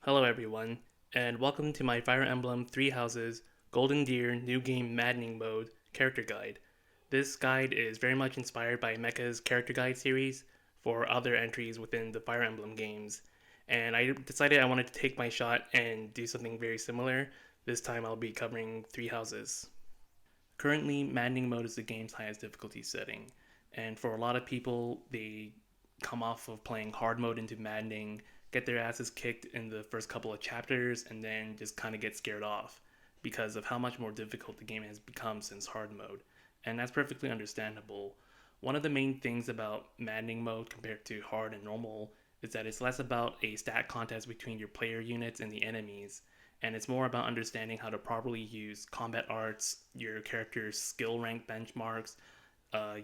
Hello everyone, and welcome to my Fire Emblem Three Houses Golden Deer New Game Maddening Mode character guide. This guide is very much inspired by Mecha's character guide series for other entries within the Fire Emblem games, and I decided I wanted to take my shot and do something very similar. This time I'll be covering Three Houses. Currently, Maddening Mode is the game's highest difficulty setting, and for a lot of people, they come off of playing hard mode into Maddening, get their asses kicked in the first couple of chapters, and then just kind of get scared off because of how much more difficult the game has become since hard mode, and that's perfectly understandable. One of the main things about Maddening Mode compared to hard and normal is that it's less about a stat contest between your player units and the enemies, and it's more about understanding how to properly use combat arts, your character's skill rank benchmarks,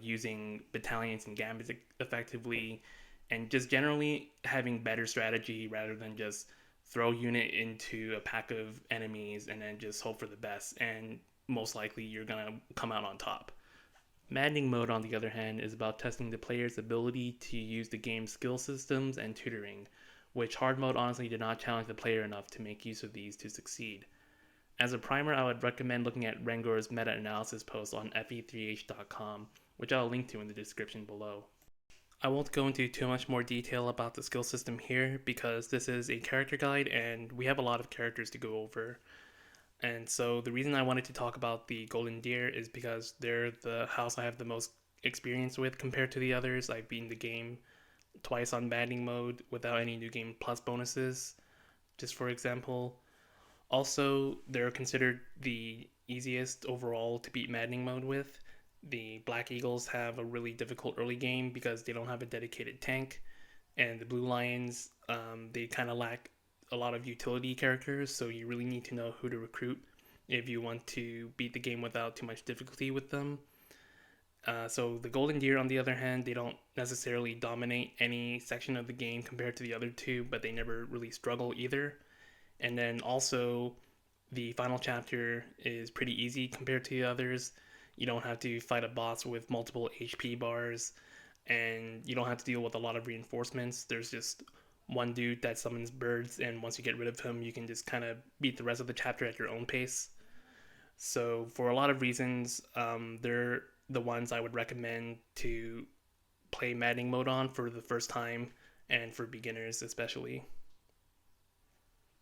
using battalions and gambits effectively, and just generally having better strategy rather than just throw unit into a pack of enemies and then just hope for the best. And most likely you're gonna come out on top. Maddening mode, on the other hand, is about testing the player's ability to use the game's skill systems and tutoring, which hard mode honestly did not challenge the player enough to make use of these to succeed. As a primer, I would recommend looking at Rengor's meta-analysis post on fe3h.com, which I'll link to in the description below. I won't go into too much more detail about the skill system here because this is a character guide and we have a lot of characters to go over. And so the reason I wanted to talk about the Golden Deer is because they're the house I have the most experience with compared to the others. I've beaten the game twice on Maddening mode without any new game plus bonuses, just for example. Also, they're considered the easiest overall to beat Maddening mode with. The Black Eagles have a really difficult early game because they don't have a dedicated tank, and the Blue Lions, they kind of lack a lot of utility characters, so you really need to know who to recruit if you want to beat the game without too much difficulty with them. So the Golden Deer, on the other hand, they don't necessarily dominate any section of the game compared to the other two, but they never really struggle either. And then also, the final chapter is pretty easy compared to the others. You don't have to fight a boss with multiple HP bars, and you don't have to deal with a lot of reinforcements. There's just one dude that summons birds, and once you get rid of him, you can just kind of beat the rest of the chapter at your own pace. So, for a lot of reasons, they're the ones I would recommend to play Maddening mode on for the first time and for beginners, especially.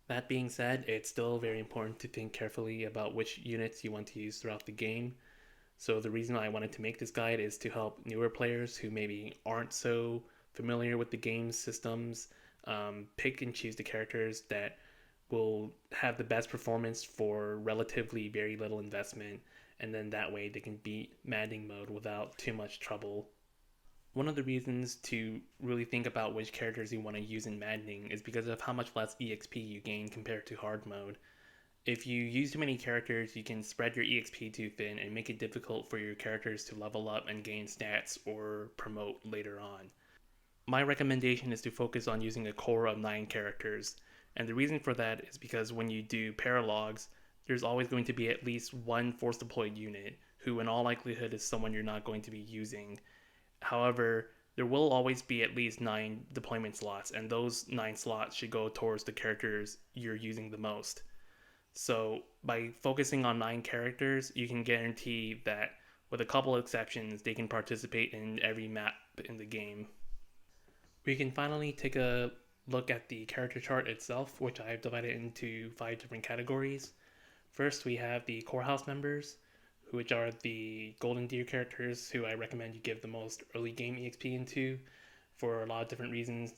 That being said, it's still very important to think carefully about which units you want to use throughout the game. So, the reason I wanted to make this guide is to help newer players who maybe aren't so familiar with the game's systems pick and choose the characters that will have the best performance for relatively very little investment, and then that way they can beat Maddening mode without too much trouble. One of the reasons to really think about which characters you want to use in Maddening is because of how much less EXP you gain compared to hard mode. If you use too many characters, you can spread your EXP too thin and make it difficult for your characters to level up and gain stats or promote later on. My recommendation is to focus on using a core of 9 characters, and the reason for that is because when you do paralogs, there's always going to be at least one force deployed unit who, in all likelihood, is someone you're not going to be using. However, there will always be at least 9 deployment slots, and those 9 slots should go towards the characters you're using the most. So, by focusing on 9 characters, you can guarantee that, with a couple of exceptions, they can participate in every map in the game. We can finally take a look at the character chart itself, which I've divided into 5 different categories. First, we have the core house members, which are the Golden Deer characters who I recommend you give the most early game EXP into for a lot of different reasons.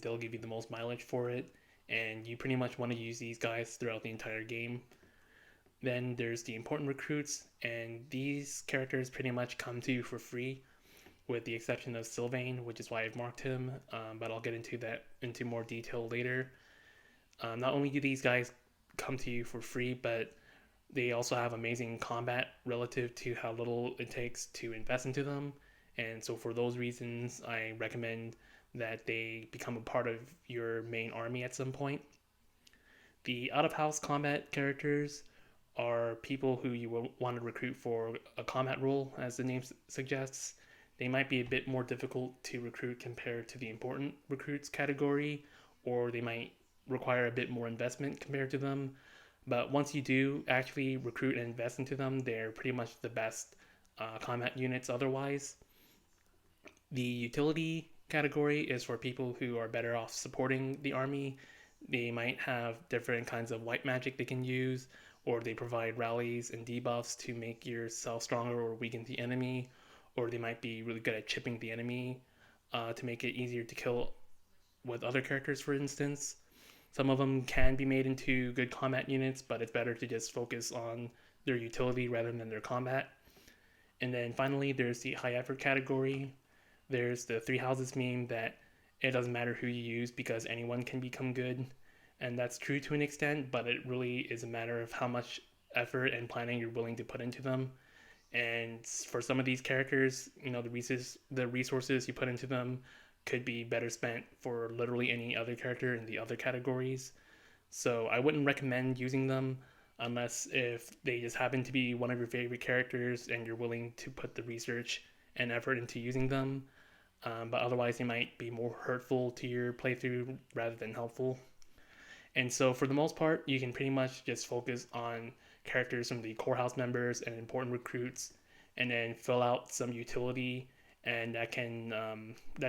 They'll give you the most mileage for it, and you pretty much want to use these guys throughout the entire game. Then there's the important recruits, and these characters pretty much come to you for free, with the exception of Sylvain, which is why I've marked him. But I'll get into that into more detail later. Not only do these guys come to you for free, but they also have amazing combat relative to how little it takes to invest into them. And so, for those reasons, I recommend that they become a part of your main army at some point. The out of house combat characters are people who you will want to recruit for a combat role, as the name suggests. They might be a bit more difficult to recruit compared to the important recruits category, or they might require a bit more investment compared to them. But once you do actually recruit and invest into them, they're pretty much the best combat units otherwise. The utility category is for people who are better off supporting the army. They might have different kinds of white magic they can use, or they provide rallies and debuffs to make yourself stronger or weaken the enemy, or they might be really good at chipping the enemy to make it easier to kill with other characters, for instance. Some of them can be made into good combat units, but it's better to just focus on their utility rather than their combat. And then finally, there's the high effort category. There's the three houses meme that it doesn't matter who you use because anyone can become good. And that's true to an extent, but it really is a matter of how much effort and planning you're willing to put into them. And for some of these characters, the resources you put into them could be better spent for literally any other character in the other categories. So I wouldn't recommend using them unless if they just happen to be one of your favorite characters and you're willing to put the research and effort into using them. But otherwise, they might be more hurtful to your playthrough rather than helpful. And so, for the most part, you can pretty much just focus on characters from the core house members and important recruits, and then fill out some utility, and that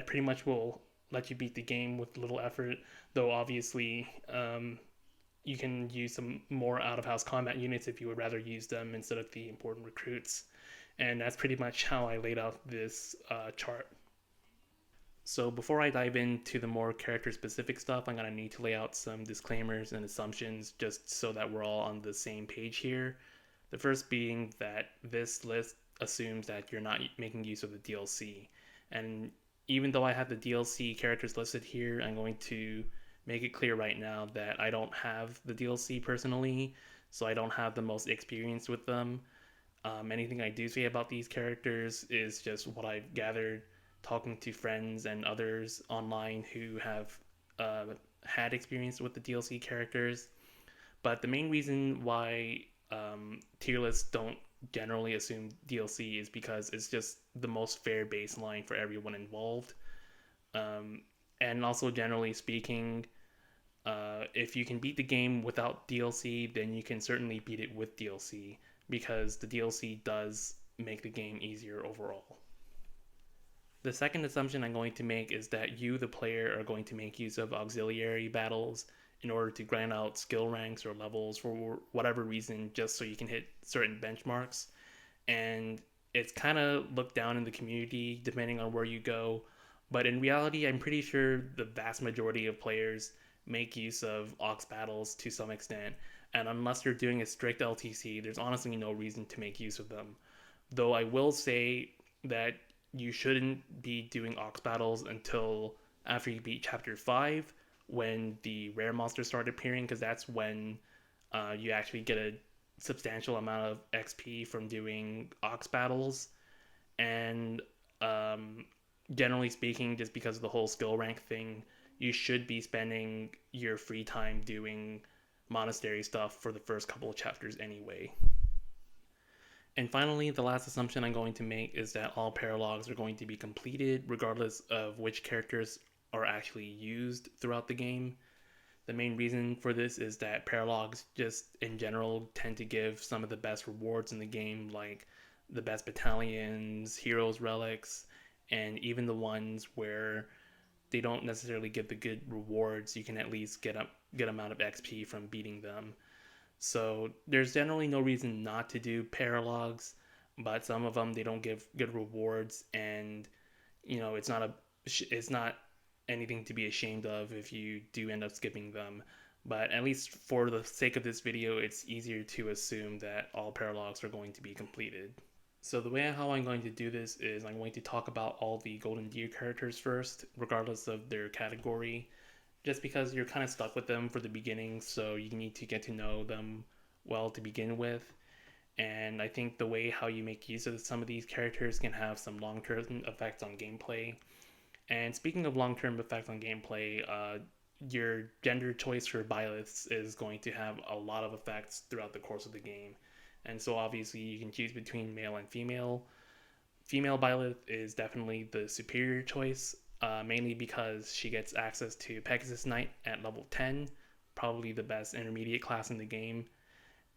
pretty much will let you beat the game with little effort. Though obviously, you can use some more out of house combat units if you would rather use them instead of the important recruits. And that's pretty much how I laid out this chart. So before I dive into the more character specific stuff, I'm going to need to lay out some disclaimers and assumptions just so that we're all on the same page here. The first being that this list assumes that you're not making use of the DLC. And even though I have the DLC characters listed here, I'm going to make it clear right now that I don't have the DLC personally, so I don't have the most experience with them. Anything I do say about these characters is just what I've gathered talking to friends and others online who have uh, had experience with the DLC characters. But the main reason why tier lists don't generally assume DLC is because it's just the most fair baseline for everyone involved. Um, and also, generally speaking, if you can beat the game without DLC, then you can certainly beat it with DLC because the DLC does make the game easier overall. The second assumption I'm going to make is that you, the player, are going to make use of auxiliary battles in order to grind out skill ranks or levels for whatever reason, just so you can hit certain benchmarks. And it's kind of looked down in the community depending on where you go. But in reality, I'm pretty sure the vast majority of players make use of aux battles to some extent. And unless you're doing a strict LTC, there's honestly no reason to make use of them. Though I will say that you shouldn't be doing aux battles until after you beat chapter 5 when the rare monsters start appearing, because that's when you actually get a substantial amount of XP from doing aux battles. And um, generally speaking, just because of the whole skill rank thing, you should be spending your free time doing monastery stuff for the first couple of chapters anyway. And finally, the last assumption I'm going to make is that all paralogs are going to be completed regardless of which characters are actually used throughout the game. The main reason for this is that paralogs just in general tend to give some of the best rewards in the game, like the best battalions, heroes, relics, and even the ones where they don't necessarily give the good rewards, you can at least get a good amount of XP from beating them. So there's generally no reason not to do paralogs, but some of them they don't give good rewards, and it's not anything to be ashamed of if you do end up skipping them. But at least for the sake of this video, it's easier to assume that all paralogs are going to be completed. So the way how I'm going to do this is I'm going to talk about all the Golden Deer characters first, regardless of their category, just because you're kind of stuck with them for the beginning, so you need to get to know them well to begin with. And I think the way how you make use of some of these characters can have some long-term effects on gameplay. And speaking of long-term effects on gameplay, your gender choice for Byleths is going to have a lot of effects throughout the course of the game. And so obviously you can choose between male and female. Female Byleth is definitely the superior choice, mainly because she gets access to Pegasus Knight at level 10, probably the best intermediate class in the game.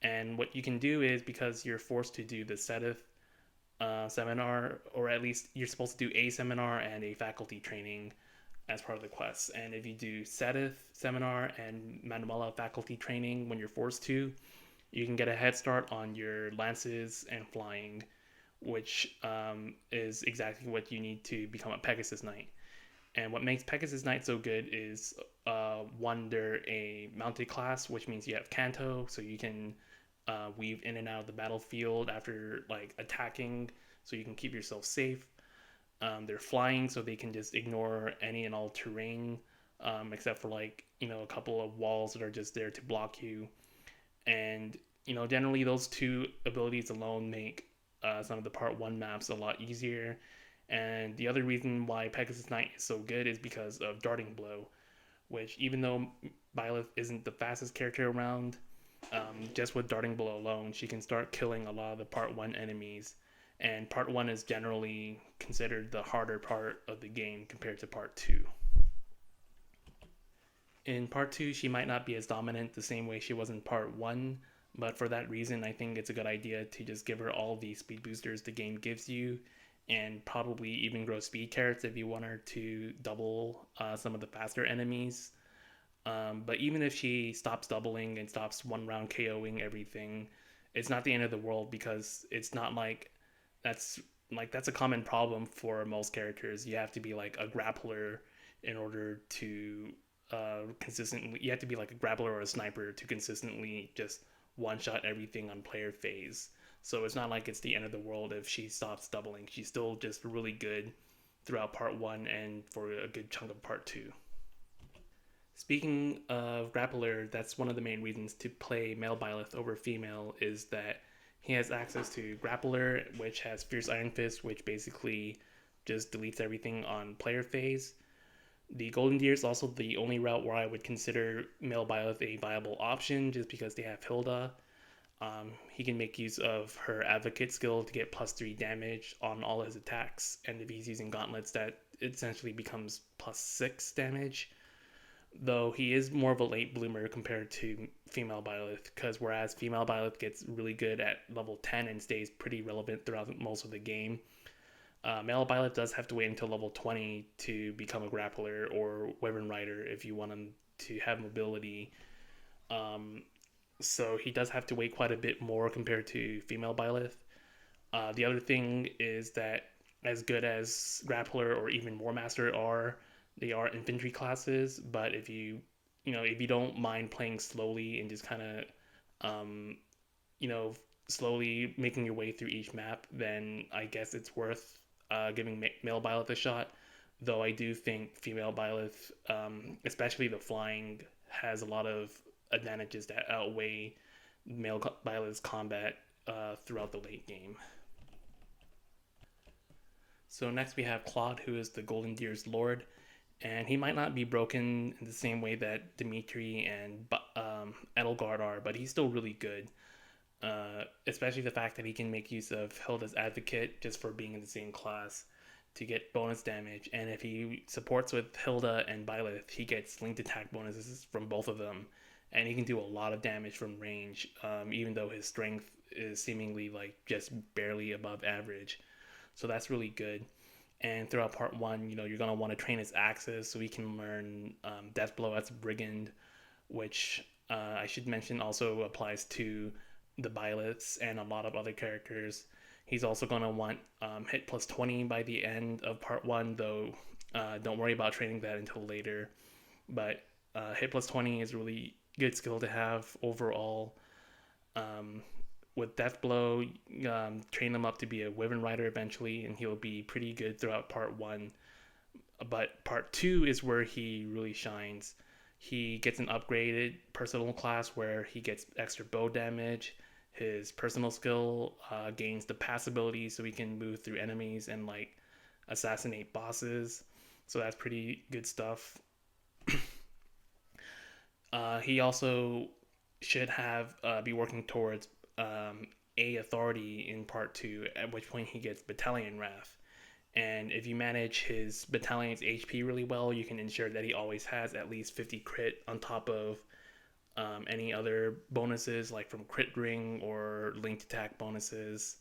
And what you can do is, because you're forced to do the Setith seminar, or at least you're supposed to do a seminar and a faculty training as part of the quest. And if you do Setith seminar and Manuela faculty training when you're forced to, you can get a head start on your lances and flying, which is exactly what you need to become a Pegasus Knight. And what makes Pegasus Knight so good is one, they're a mounted class, which means you have Canto, so you can weave in and out of the battlefield after like attacking, so you can keep yourself safe. They're flying, so they can just ignore any and all terrain, except for like a couple of walls that are just there to block you. And generally those two abilities alone make some of the part one maps a lot easier. And the other reason why Pegasus Knight is so good is because of Darting Blow, which, even though Byleth isn't the fastest character around, just with Darting Blow alone, she can start killing a lot of the part one enemies. And part one is generally considered the harder part of the game compared to part two. In part two, she might not be as dominant the same way she was in part one, but for that reason, I think it's a good idea to just give her all the speed boosters the game gives you, and probably even grow speed carrots if you want her to double some of the faster enemies. But even if she stops doubling and stops one round KOing everything, it's not the end of the world, because it's not like that's a common problem for most characters. You have to be like a grappler in order to consistently. You have to be like a grappler or a sniper to consistently just one shot everything on player phase. So it's not like it's the end of the world if she stops doubling. She's still just really good throughout part one and for a good chunk of part two. Speaking of grappler, that's one of the main reasons to play male Byleth over female, is that he has access to grappler, which has Fierce Iron Fist, which basically just deletes everything on player phase. The Golden Deer is also the only route where I would consider male Byleth a viable option, just because they have Hilda. He can make use of her Advocate skill to get +3 damage on all his attacks, and if he's using gauntlets, that essentially becomes +6 damage. Though he is more of a late bloomer compared to female Byleth, because whereas female Byleth gets really good at level 10 and stays pretty relevant throughout most of the game, male Byleth does have to wait until level 20 to become a grappler or Wyvern Rider if you want him to have mobility. So he does have to wait quite a bit more compared to female Byleth. The other thing is that, as good as grappler or even war master are, they are infantry classes. But if you don't mind playing slowly and just kind of slowly making your way through each map, then I guess it's worth giving male Byleth a shot. Though I do think female Byleth, especially the flying, has a lot of advantages that outweigh male Byleth's combat throughout the late game. So next we have Claude, who is the Golden Deer's Lord, and he might not be broken in the same way that Dimitri and Edelgard are, but he's still really good. Especially the fact that he can make use of Hilda's Advocate just for being in the same class to get bonus damage, and if he supports with Hilda and Byleth, he gets linked attack bonuses from both of them, and he can do a lot of damage from range, even though his strength is seemingly like just barely above average. So that's really good. And throughout part one, you're gonna want to train his axes so he can learn Death Blow as a brigand, which I should mention also applies to the Byleths and a lot of other characters. He's also gonna want hit +20 by the end of part one, though don't worry about training that until later. But hit +20 is a really good skill to have overall. With Death Blow, train him up to be a Wyvern Rider eventually, and he'll be pretty good throughout part one. But part two is where he really shines. He gets an upgraded personal class where he gets extra bow damage. His personal skill gains the pass ability, so he can move through enemies and like assassinate bosses. So that's pretty good stuff. He also should have be working towards a authority in part two, at which point he gets Battalion Wrath. And if you manage his battalion's HP really well, you can ensure that he always has at least 50 crit on top of any other bonuses like from crit ring or linked attack bonuses,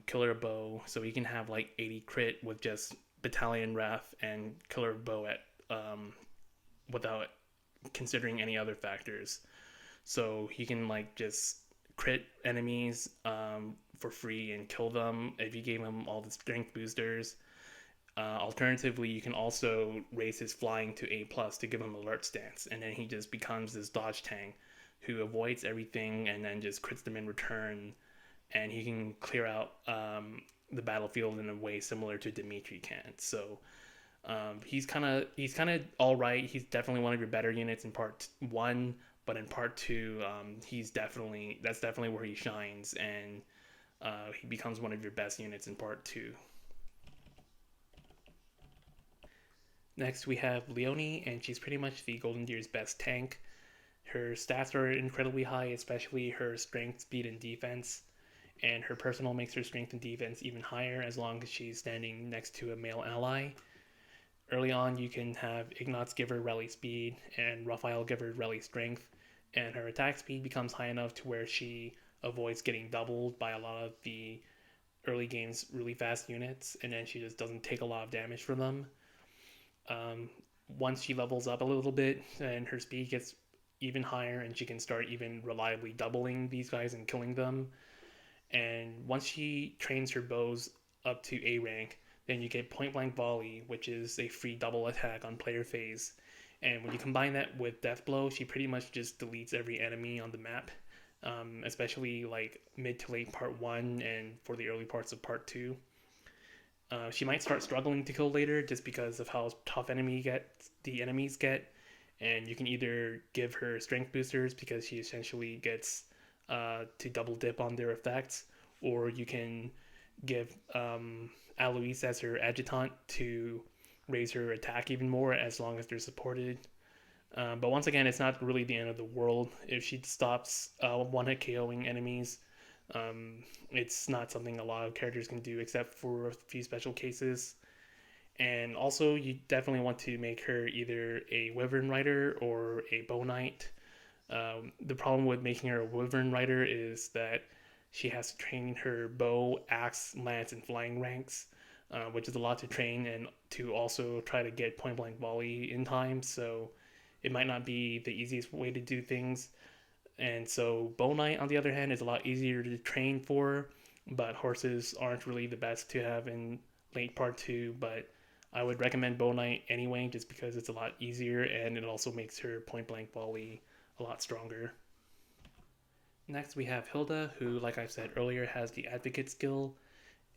killer bow. So he can have like 80 crit with just battalion ref and killer bow at without considering any other factors. So he can like just crit enemies for free and kill them if you gave him all the strength boosters. Alternatively, you can also raise his flying to A plus to give him alert stance, and then he just becomes this dodge tank who avoids everything and then just crits them in return, and he can clear out the battlefield in a way similar to Dimitri can. So he's kind of all right. He's definitely one of your better units in part one, but in part two, that's definitely where he shines, and he becomes one of your best units in part two. Next, we have Leonie, and she's pretty much the Golden Deer's best tank. Her stats are incredibly high, especially her strength, speed, and defense. And her personal makes her strength and defense even higher as long as she's standing next to a male ally. Early on, you can have Ignatz give her rally speed and Raphael give her rally strength, and her attack speed becomes high enough to where she avoids getting doubled by a lot of the early game's really fast units, and then she just doesn't take a lot of damage from them. Um, Once she levels up a little bit and her speed gets even higher, and she can start even reliably doubling these guys and killing them. And once she trains her bows up to A rank, then you get point blank volley, which is a free double attack on player phase. And when you combine that with death blow, she pretty much just deletes every enemy on the map, especially like mid to late part one and for the early parts of part two. She might start struggling to kill later just because of how tough the enemies get, and you can either give her strength boosters because she essentially gets to double dip on their effects, or you can give Alois as her adjutant to raise her attack even more as long as they're supported. But once again, it's not really the end of the world if she stops one hit KOing enemies. It's not something a lot of characters can do except for a few special cases. And also, you definitely want to make her either a Wyvern Rider or a Bow Knight. The problem with making her a Wyvern Rider is that she has to train her bow, axe, lance, and flying ranks, which is a lot to train and to also try to get point blank volley in time. So it might not be the easiest way to do things. And so Bow Knight, on the other hand, is a lot easier to train for, but horses aren't really the best to have in late part two. But I would recommend Bow Knight anyway, just because it's a lot easier and it also makes her point blank volley a lot stronger. Next, we have Hilda, who, like I said earlier, has the advocate skill.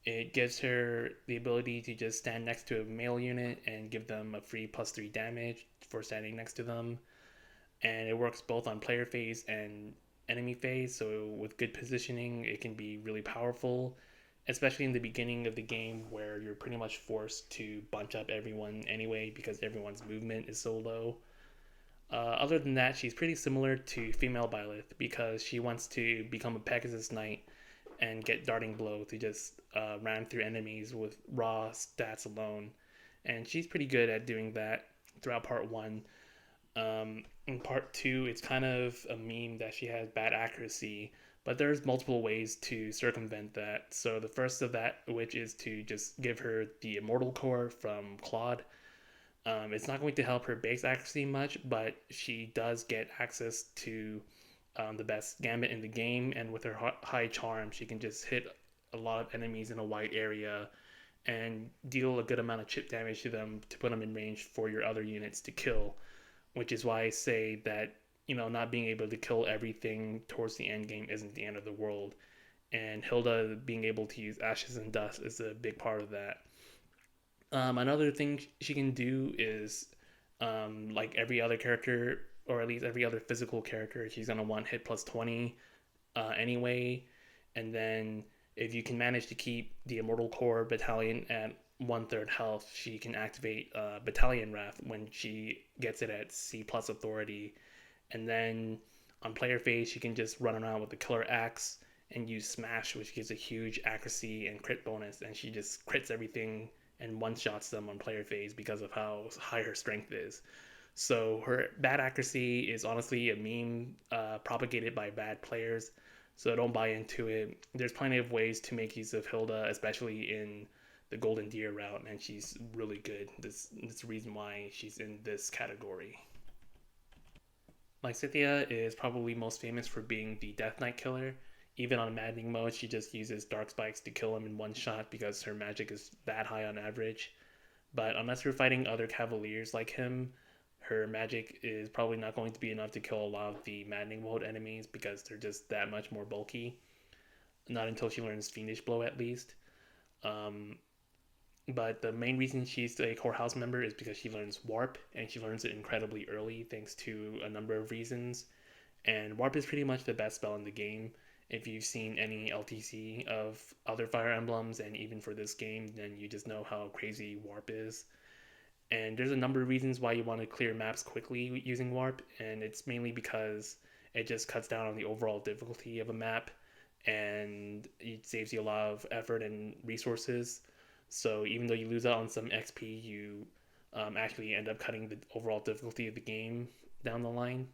It gives her the ability to just stand next to a male unit and give them a free +3 damage for standing next to them. And it works both on player phase and enemy phase, so with good positioning, it can be really powerful, especially in the beginning of the game where you're pretty much forced to bunch up everyone anyway because everyone's movement is so low. Other than that, she's pretty similar to female Byleth because she wants to become a Pegasus Knight and get Darting Blow to just ram through enemies with raw stats alone. And she's pretty good at doing that throughout part one. In part two, it's kind of a meme that she has bad accuracy, but there's multiple ways to circumvent that. So the first of that, which is to just give her the Immortal Core from Claude. It's not going to help her base accuracy much, but she does get access to the best gambit in the game, and with her high charm, she can just hit a lot of enemies in a wide area and deal a good amount of chip damage to them to put them in range for your other units to kill, which is why I say that, not being able to kill everything towards the end game isn't the end of the world. And Hilda being able to use Ashes and Dust is a big part of that. Another thing she can do is, like every other character, or at least every other physical character, she's going to want hit +20 anyway. And then if you can manage to keep the Immortal Core battalion at 1/3 health, she can activate Battalion Wrath when she gets it at C plus authority. And then on player phase, she can just run around with the Killer Axe and use Smash, which gives a huge accuracy and crit bonus. And she just crits everything and one shots them on player phase because of how high her strength is. So her bad accuracy is honestly a meme propagated by bad players. So don't buy into it. There's plenty of ways to make use of Hilda, especially in the Golden Deer route, and she's really good. This the reason why she's in this category. Lysithea is probably most famous for being the Death Knight killer. Even on Maddening mode, she just uses Dark Spikes to kill him in one shot because her magic is that high on average. But unless you're fighting other Cavaliers like him, her magic is probably not going to be enough to kill a lot of the Maddening mode enemies because they're just that much more bulky. Not until she learns Fiendish Blow, at least. Um, but the main reason she's a core house member is because she learns Warp, and she learns it incredibly early thanks to a number of reasons. And Warp is pretty much the best spell in the game. If you've seen any LTC of other Fire Emblems, and even for this game, then you just know how crazy Warp is. And there's a number of reasons why you want to clear maps quickly using Warp, and it's mainly because it just cuts down on the overall difficulty of a map, and it saves you a lot of effort and resources. So even though you lose out on some XP, you actually end up cutting the overall difficulty of the game down the line.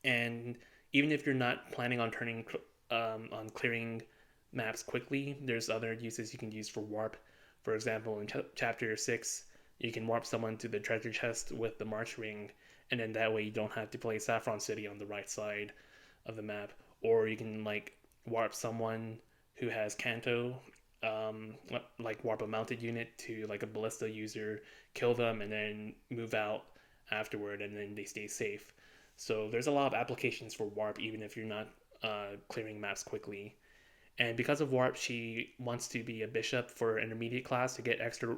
And even if you're not planning on turning on clearing maps quickly, there's other uses you can use for warp. For example, in chapter 6, you can warp someone to the treasure chest with the march ring, and then that way you don't have to play Saffron City on the right side of the map. Or you can like warp someone who has Canto, um, like warp a mounted unit to like a ballista user, kill them, and then move out afterward, and then they stay safe. So there's a lot of applications for warp, even if you're not clearing maps quickly. And because of warp, she wants to be a bishop for intermediate class to get extra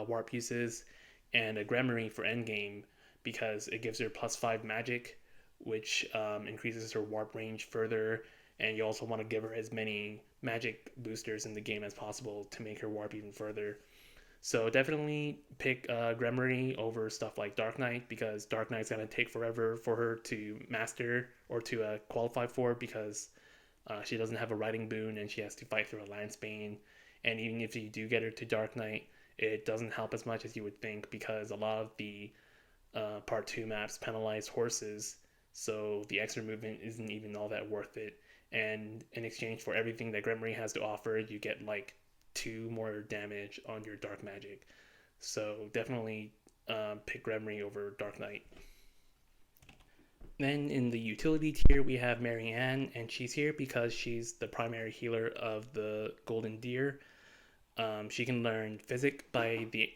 warp uses, and a Gremory for endgame because it gives her +5 magic, which increases her warp range further. And you also want to give her as many magic boosters in the game as possible to make her warp even further. So definitely pick Gremory over stuff like Dark Knight because Dark Knight's gonna take forever for her to master or to qualify for because she doesn't have a riding boon and she has to fight through a Landsbane. And even if you do get her to Dark Knight, it doesn't help as much as you would think because a lot of the Part 2 maps penalize horses, so the extra movement isn't even all that worth it. And in exchange for everything that Gremory has to offer, you get like 2 more damage on your Dark Magic. So definitely pick Gremory over Dark Knight. Then in the utility tier, we have Marianne, and she's here because she's the primary healer of the Golden Deer. She can learn Physic by the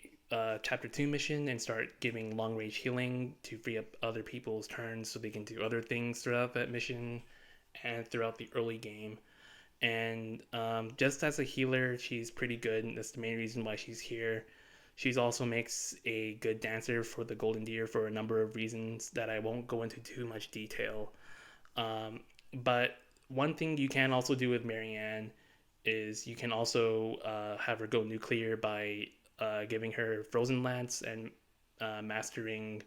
Chapter 2 mission and start giving long range healing to free up other people's turns so they can do other things throughout that mission and throughout the early game. And just as a healer, she's pretty good, and that's the main reason why she's here. She also makes a good dancer for the Golden Deer for a number of reasons that I won't go into too much detail. But one thing you can also do with Marianne is you can also have her go nuclear by giving her Frozen Lance and mastering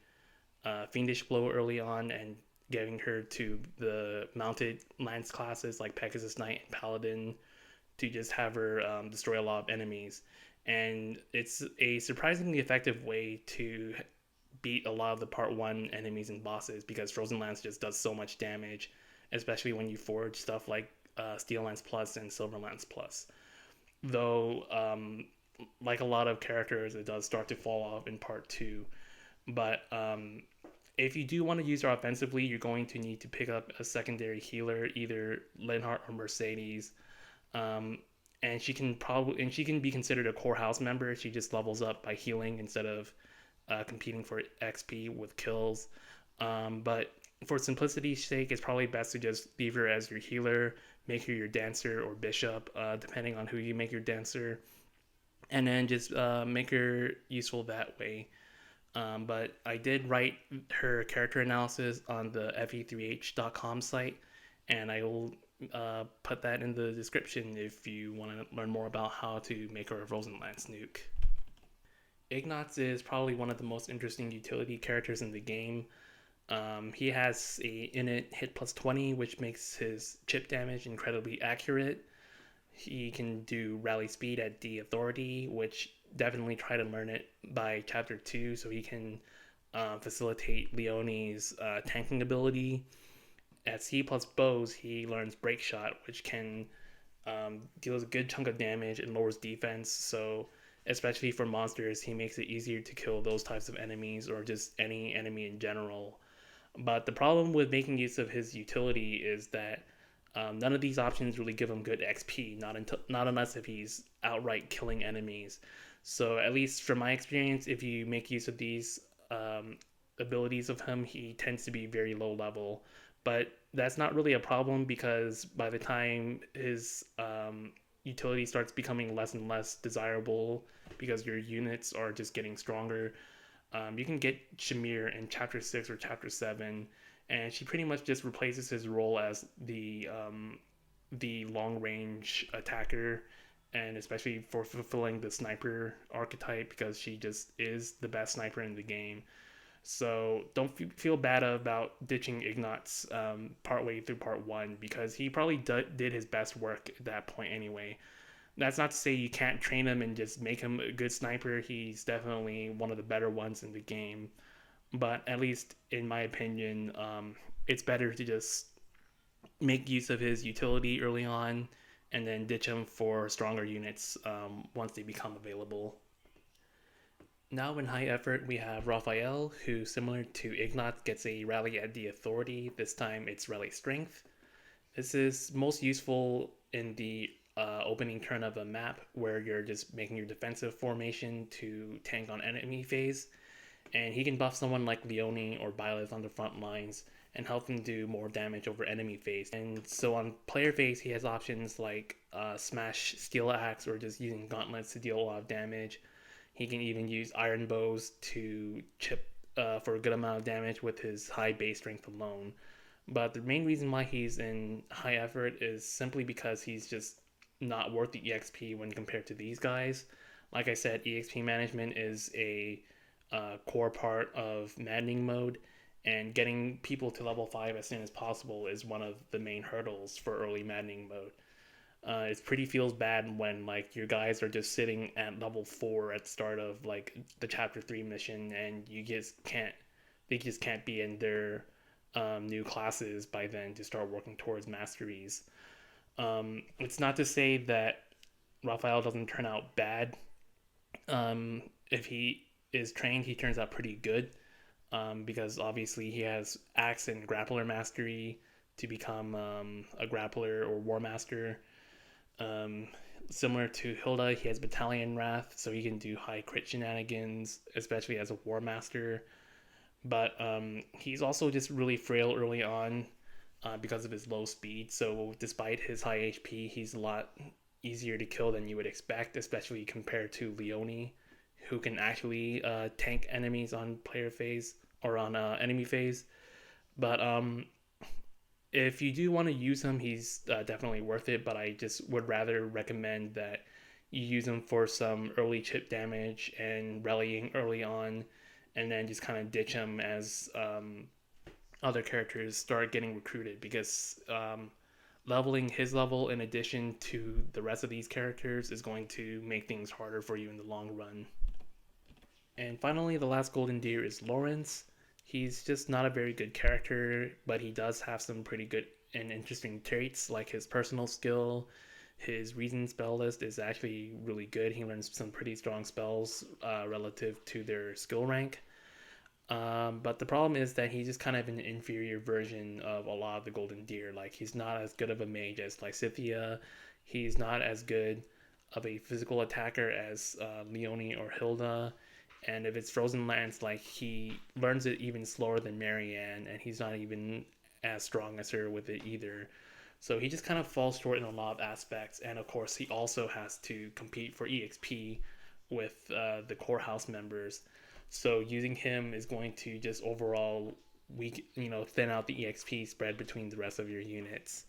Fiendish Blow early on and getting her to the mounted lance classes like Pegasus Knight and Paladin to just have her destroy a lot of enemies. And it's a surprisingly effective way to beat a lot of the Part 1 enemies and bosses because Frozen Lance just does so much damage, especially when you forge stuff like Steel Lance Plus and Silver Lance Plus. Though, like a lot of characters, it does start to fall off in Part 2. But if you do want to use her offensively, you're going to need to pick up a secondary healer, either Linhardt or Mercedes. Um, and she can be considered a core house member. She just levels up by healing instead of competing for XP with kills. But for simplicity's sake, it's probably best to just leave her as your healer, make her your dancer or bishop, depending on who you make your dancer, and then just make her useful that way. But I did write her character analysis on the fe3h.com site, and I will put that in the description if you want to learn more about how to make her a Frozen Lance nuke. Ignatz is probably one of the most interesting utility characters in the game. He has a init hit +20, which makes his chip damage incredibly accurate. He can do rally speed at D authority, which definitely try to learn it by chapter 2 so he can facilitate Leonie's tanking ability. At C plus bows, he learns break shot, which can deals a good chunk of damage and lowers defense. So especially for monsters, he makes it easier to kill those types of enemies or just any enemy in general. But the problem with making use of his utility is that none of these options really give him good XP, not unless if he's outright killing enemies. So at least from my experience, if you make use of these abilities of him, he tends to be very low level. But that's not really a problem because by the time his utility starts becoming less and less desirable because your units are just getting stronger, you can get Shamir in Chapter 6 or Chapter 7, and she pretty much just replaces his role as the long range attacker, and especially for fulfilling the sniper archetype because she just is the best sniper in the game. So don't feel bad about ditching Ignatz partway through part one because he probably did his best work at that point anyway. That's not to say you can't train him and just make him a good sniper. He's definitely one of the better ones in the game. But at least in my opinion, it's better to just make use of his utility early on and then ditch him for stronger units once they become available. Now in high effort, we have Raphael, who, similar to Ignat, gets a rally at the authority. This time it's rally strength. This is most useful in the opening turn of a map where you're just making your defensive formation to tank on enemy phase. And he can buff someone like Leonie or Byleth on the front lines and help them do more damage over enemy phase. And so on player phase, he has options like Smash Steel Axe or just using gauntlets to deal a lot of damage. He can even use iron bows to chip for a good amount of damage with his high base strength alone. But the main reason why he's in high effort is simply because he's just not worth the EXP when compared to these guys. Like I said, EXP management is a core part of maddening mode, and getting people to level 5 as soon as possible is one of the main hurdles for early maddening mode. It pretty feels bad when like your guys are just sitting at level 4 at the start of like the chapter 3 mission and they just can't be in their new classes by then to start working towards masteries. It's not to say that Raphael doesn't turn out bad. If he is trained, he turns out pretty good because obviously he has axe and grappler mastery to become a grappler or war master. Um, Similar to Hilda, he has Battalion Wrath, so he can do high crit shenanigans, especially as a War Master. But he's also just really frail early on because of his low speed. So despite his high HP, he's a lot easier to kill than you would expect, especially compared to Leonie, who can actually tank enemies on player phase or on enemy phase. But if you do want to use him, he's definitely worth it, but I just would rather recommend that you use him for some early chip damage and rallying early on, and then just kind of ditch him as other characters start getting recruited because leveling his level in addition to the rest of these characters is going to make things harder for you in the long run. And finally, the last golden deer is Lawrence. He's just not a very good character, but he does have some pretty good and interesting traits, like his personal skill. His reason spell list is actually really good. He learns some pretty strong spells relative to their skill rank. But the problem is that he's just kind of an inferior version of a lot of the golden deer. Like, he's not as good of a mage as Lysithea. He's not as good of a physical attacker as Leonie or Hilda. And if it's Frozen Lance, like, he learns it even slower than Marianne, and he's not even as strong as her with it either. So he just kind of falls short in a lot of aspects. And of course, he also has to compete for EXP with the core house members. So using him is going to just overall thin out the EXP spread between the rest of your units.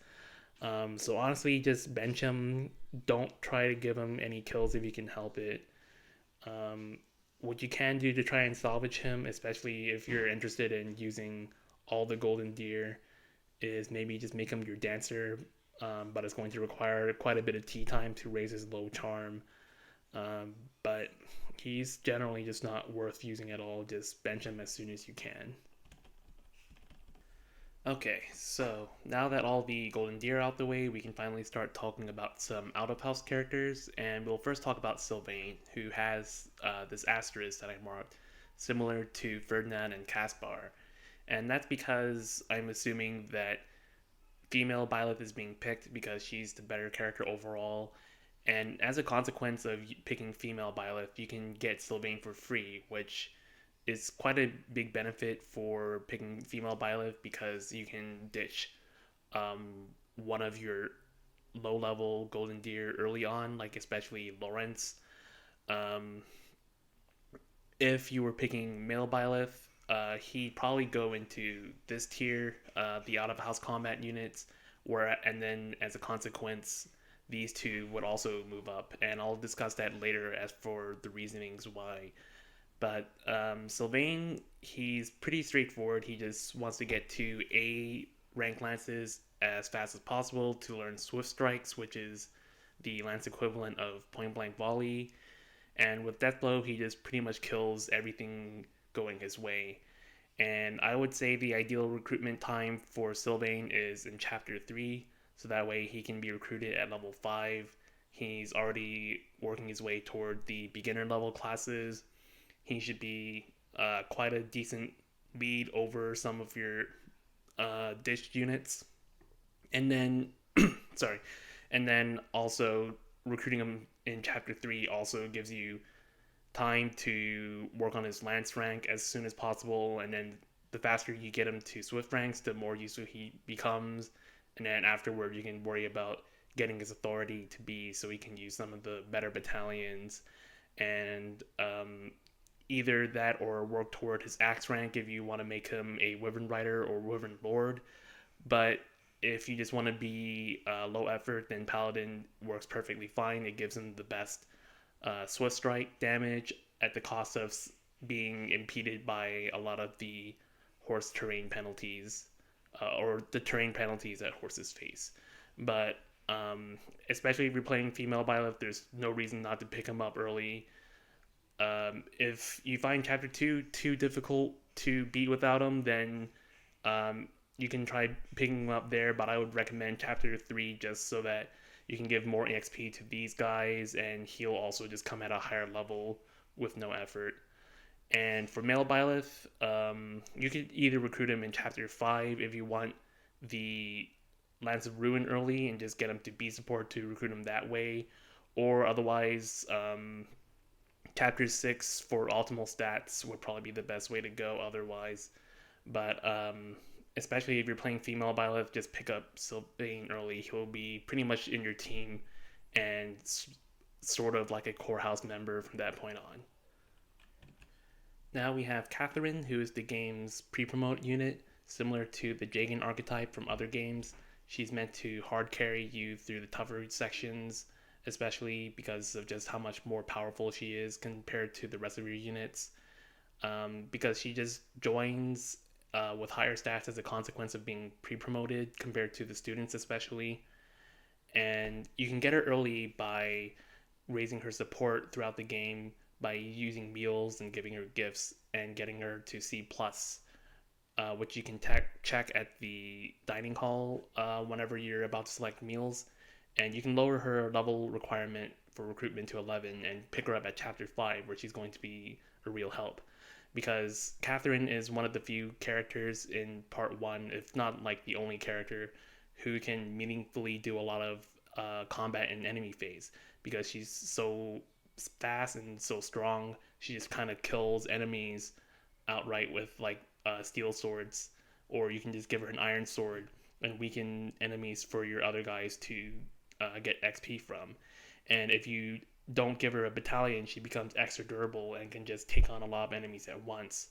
So honestly, just bench him. Don't try to give him any kills if you can help it. What you can do to try and salvage him, especially if you're interested in using all the golden deer, is maybe just make him your dancer, but it's going to require quite a bit of tea time to raise his low charm. But He's generally just not worth using at all. Just bench him as soon as you can. Okay, so now that all the golden deer are out the way, we can finally start talking about some out of house characters, and we'll first talk about Sylvain, who has this asterisk that I marked, similar to Ferdinand and Caspar, and that's because I'm assuming that female Byleth is being picked because she's the better character overall, and as a consequence of picking female Byleth, you can get Sylvain for free, which is quite a big benefit for picking female Byleth because you can ditch one of your low level golden deer early on, like especially Lawrence. Um, if you were picking male Byleth, he'd probably go into this tier, the out of house combat units, where and then as a consequence, these two would also move up, and I'll discuss that later as for the reasonings why. But Sylvain, he's pretty straightforward. He just wants to get to A rank lances as fast as possible to learn Swift Strikes, which is the lance equivalent of point blank volley. And with Deathblow, he just pretty much kills everything going his way. And I would say the ideal recruitment time for Sylvain is in Chapter 3, so that way he can be recruited at level 5. He's already working his way toward the beginner level classes. He should be quite a decent lead over some of your dished units. And then, sorry, and then also recruiting him in Chapter 3 also gives you time to work on his lance rank as soon as possible, and then the faster you get him to swift ranks, the more useful he becomes, and then afterward you can worry about getting his authority to be so he can use some of the better battalions, and either that or work toward his axe rank if you want to make him a wyvern rider or wyvern lord. But if you just want to be low effort, then paladin works perfectly fine. It gives him the best swift strike damage at the cost of being impeded by a lot of the horse terrain penalties, or the terrain penalties that horses face. But especially if you're playing female Byleth, there's no reason not to pick him up early. If you find Chapter 2 too difficult to beat without him, then you can try picking him up there, but I would recommend Chapter 3 just so that you can give more EXP to these guys, and he'll also just come at a higher level with no effort. And for male Byleth, you could either recruit him in Chapter 5 if you want the Lance of Ruin early and just get him to B support to recruit him that way, or otherwise, Chapter 6 for optimal stats would probably be the best way to go otherwise. But especially if you're playing female Byleth, just pick up Sylvain early. He'll be pretty much in your team and sort of like a core house member from that point on. Now we have Catherine, who is the game's pre-promote unit, similar to the Jagan archetype from other games. She's meant to hard carry you through the tougher sections, especially because of just how much more powerful she is compared to the rest of your units. Because she just joins with higher stats as a consequence of being pre-promoted compared to the students especially. And you can get her early by raising her support throughout the game by using meals and giving her gifts and getting her to C+, which you can check at the dining hall whenever you're about to select meals. And you can lower her level requirement for recruitment to 11 and pick her up at Chapter 5, where she's going to be a real help. Because Catherine is one of the few characters in Part 1, if not like the only character, who can meaningfully do a lot of combat in enemy phase. Because she's so fast and so strong, she just kind of kills enemies outright with like steel swords. Or you can just give her an iron sword and weaken enemies for your other guys to get XP from. And if you don't give her a battalion, she becomes extra durable and can just take on a lot of enemies at once.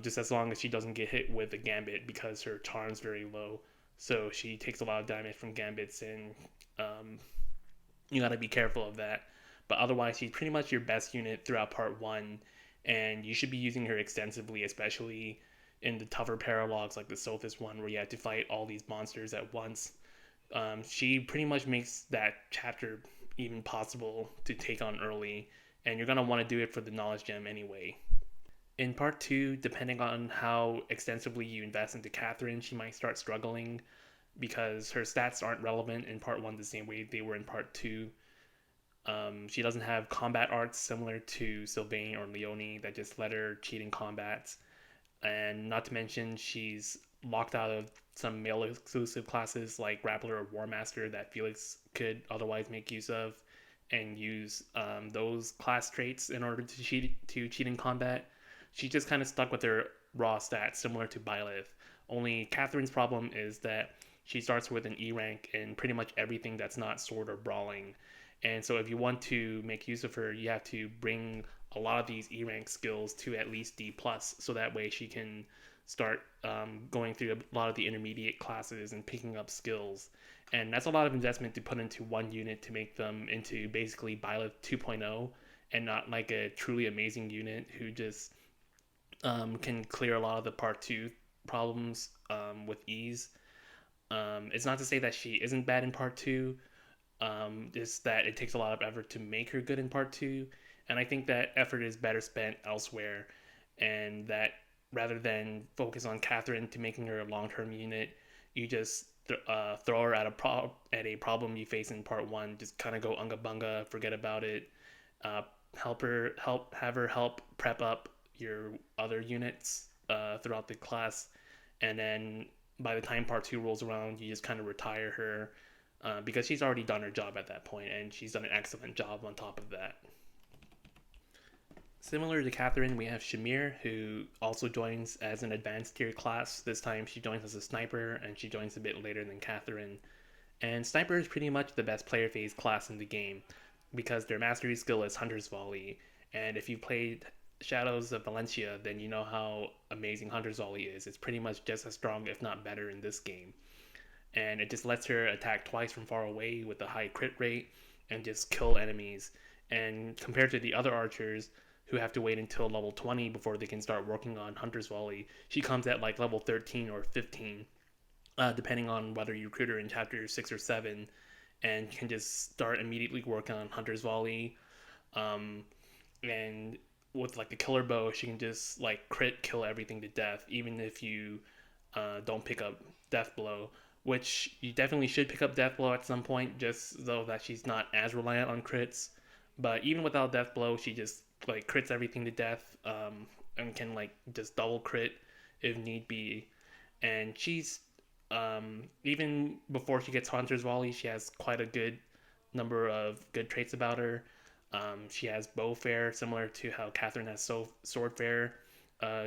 Just as long as she doesn't get hit with a gambit, because her charm's very low. So she takes a lot of damage from gambits, and you gotta be careful of that. But otherwise, she's pretty much your best unit throughout Part 1, and you should be using her extensively, especially in the tougher paralogs like the Sophist one, where you have to fight all these monsters at once. She pretty much makes that chapter even possible to take on early, and you're gonna want to do it for the knowledge gem anyway. In part two, depending on how extensively you invest into Catherine, she might start struggling because her stats aren't relevant in part one the same way they were in part two. She doesn't have combat arts similar to Sylvain or Leonie that just let her cheat in combats. And not to mention, she's locked out of some male exclusive classes like Grappler or War Master that Felix could otherwise make use of and use those class traits in order to cheat in combat. She's just kind of stuck with her raw stats, similar to Byleth. Only Catherine's problem is that she starts with an E rank in pretty much everything that's not sword or brawling. And so if you want to make use of her, you have to bring a lot of these E rank skills to at least D plus, so that way she can start going through a lot of the intermediate classes and picking up skills. And that's a lot of investment to put into one unit to make them into basically Byleth 2.0 and not like a truly amazing unit who just can clear a lot of the part two problems with ease. It's not to say that she isn't bad in part two, just that it takes a lot of effort to make her good in part two. And I think that effort is better spent elsewhere, and that rather than focus on Catherine to making her a long term unit, you just throw her at a problem you face in part one. Just kind of go unga bunga, forget about it. Uh, have her help prep up your other units throughout the class, and then by the time part two rolls around, you just kind of retire her because she's already done her job at that point, and she's done an excellent job on top of that. Similar to Catherine, we have Shamir, who also joins as an advanced tier class. This time she joins as a sniper, and she joins a bit later than Catherine. And sniper is pretty much the best player phase class in the game, because their mastery skill is Hunter's Volley. And if you played Shadows of Valencia, then you know how amazing Hunter's Volley is. It's pretty much just as strong, if not better, in this game. And it just lets her attack twice from far away with a high crit rate and just kill enemies. And compared to the other archers who have to wait until level 20 before they can start working on Hunter's Volley, she comes at like level 13 or 15, depending on whether you recruit her in chapter 6 or 7, and can just start immediately working on Hunter's Volley. And with like the killer bow, she can just like crit kill everything to death, even if you don't pick up Death Blow, which you definitely should pick up Death Blow at some point, just so that she's not as reliant on crits. But even without Death Blow, she just like crits everything to death, and can like just double crit if need be. And she's even before she gets Hunter's Volley, she has quite a good number of good traits about her. She has Bow Fair, similar to how Catherine has Sword Fair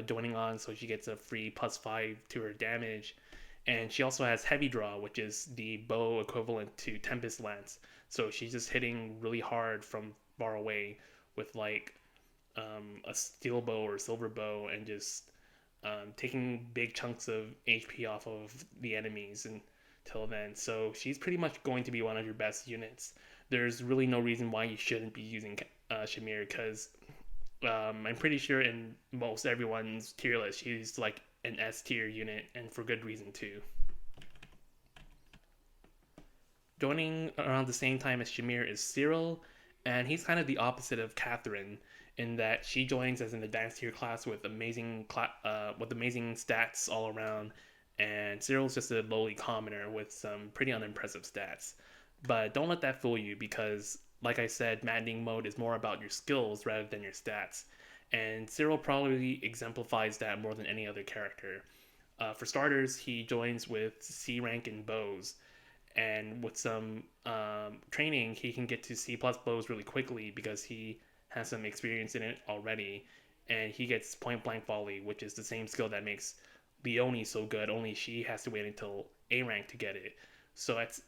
joining on, so she gets a free +5 to her damage. And she also has Heavy Draw, which is the bow equivalent to Tempest Lance. So she's just hitting really hard from far away with like a steel bow or silver bow, and just taking big chunks of HP off of the enemies until then. So she's pretty much going to be one of your best units. There's really no reason why you shouldn't be using Shamir, because I'm pretty sure in most everyone's tier list, she's like an S tier unit, and for good reason too. Joining around the same time as Shamir is Cyril, and he's kind of the opposite of Catherine in that she joins as an advanced tier class with amazing stats all around, and Cyril's just a lowly commoner with some pretty unimpressive stats. But don't let that fool you, because like I said, maddening mode is more about your skills rather than your stats, and Cyril probably exemplifies that more than any other character. For starters, he joins with C rank in bows, and with some training, he can get to C plus bows really quickly because he has some experience in it already, and he gets point blank volley, which is the same skill that makes Leonie so good. Only she has to wait until A rank to get it. So that's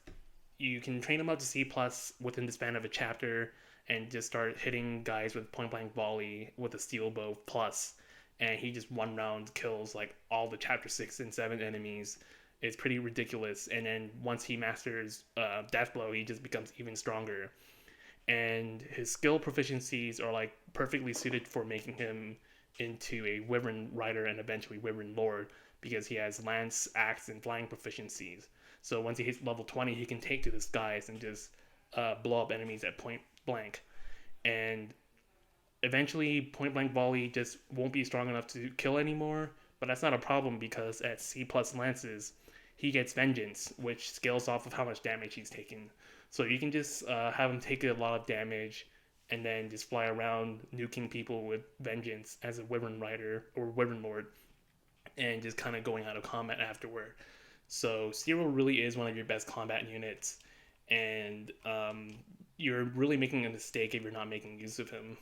you can train him up to C plus within the span of a chapter, and just start hitting guys with point blank volley with a steel bow plus, and he just one round kills like all the chapter 6 and 7 enemies. It's pretty ridiculous. And then once he masters Death Blow, he just becomes even stronger. And his skill proficiencies are like perfectly suited for making him into a Wyvern Rider and eventually Wyvern Lord, because he has Lance, Axe, and Flying proficiencies. So once he hits level 20, he can take to the skies and just blow up enemies at point blank. And Eventually, point blank volley just won't be strong enough to kill anymore, but that's not a problem because at C plus lances, he gets vengeance, which scales off of how much damage he's taken. So you can just have him take a lot of damage and then just fly around nuking people with vengeance as a Wyvern Rider or Wyvern Lord and just kind of going out of combat afterward. So Cyril really is one of your best combat units, and you're really making a mistake if you're not making use of him.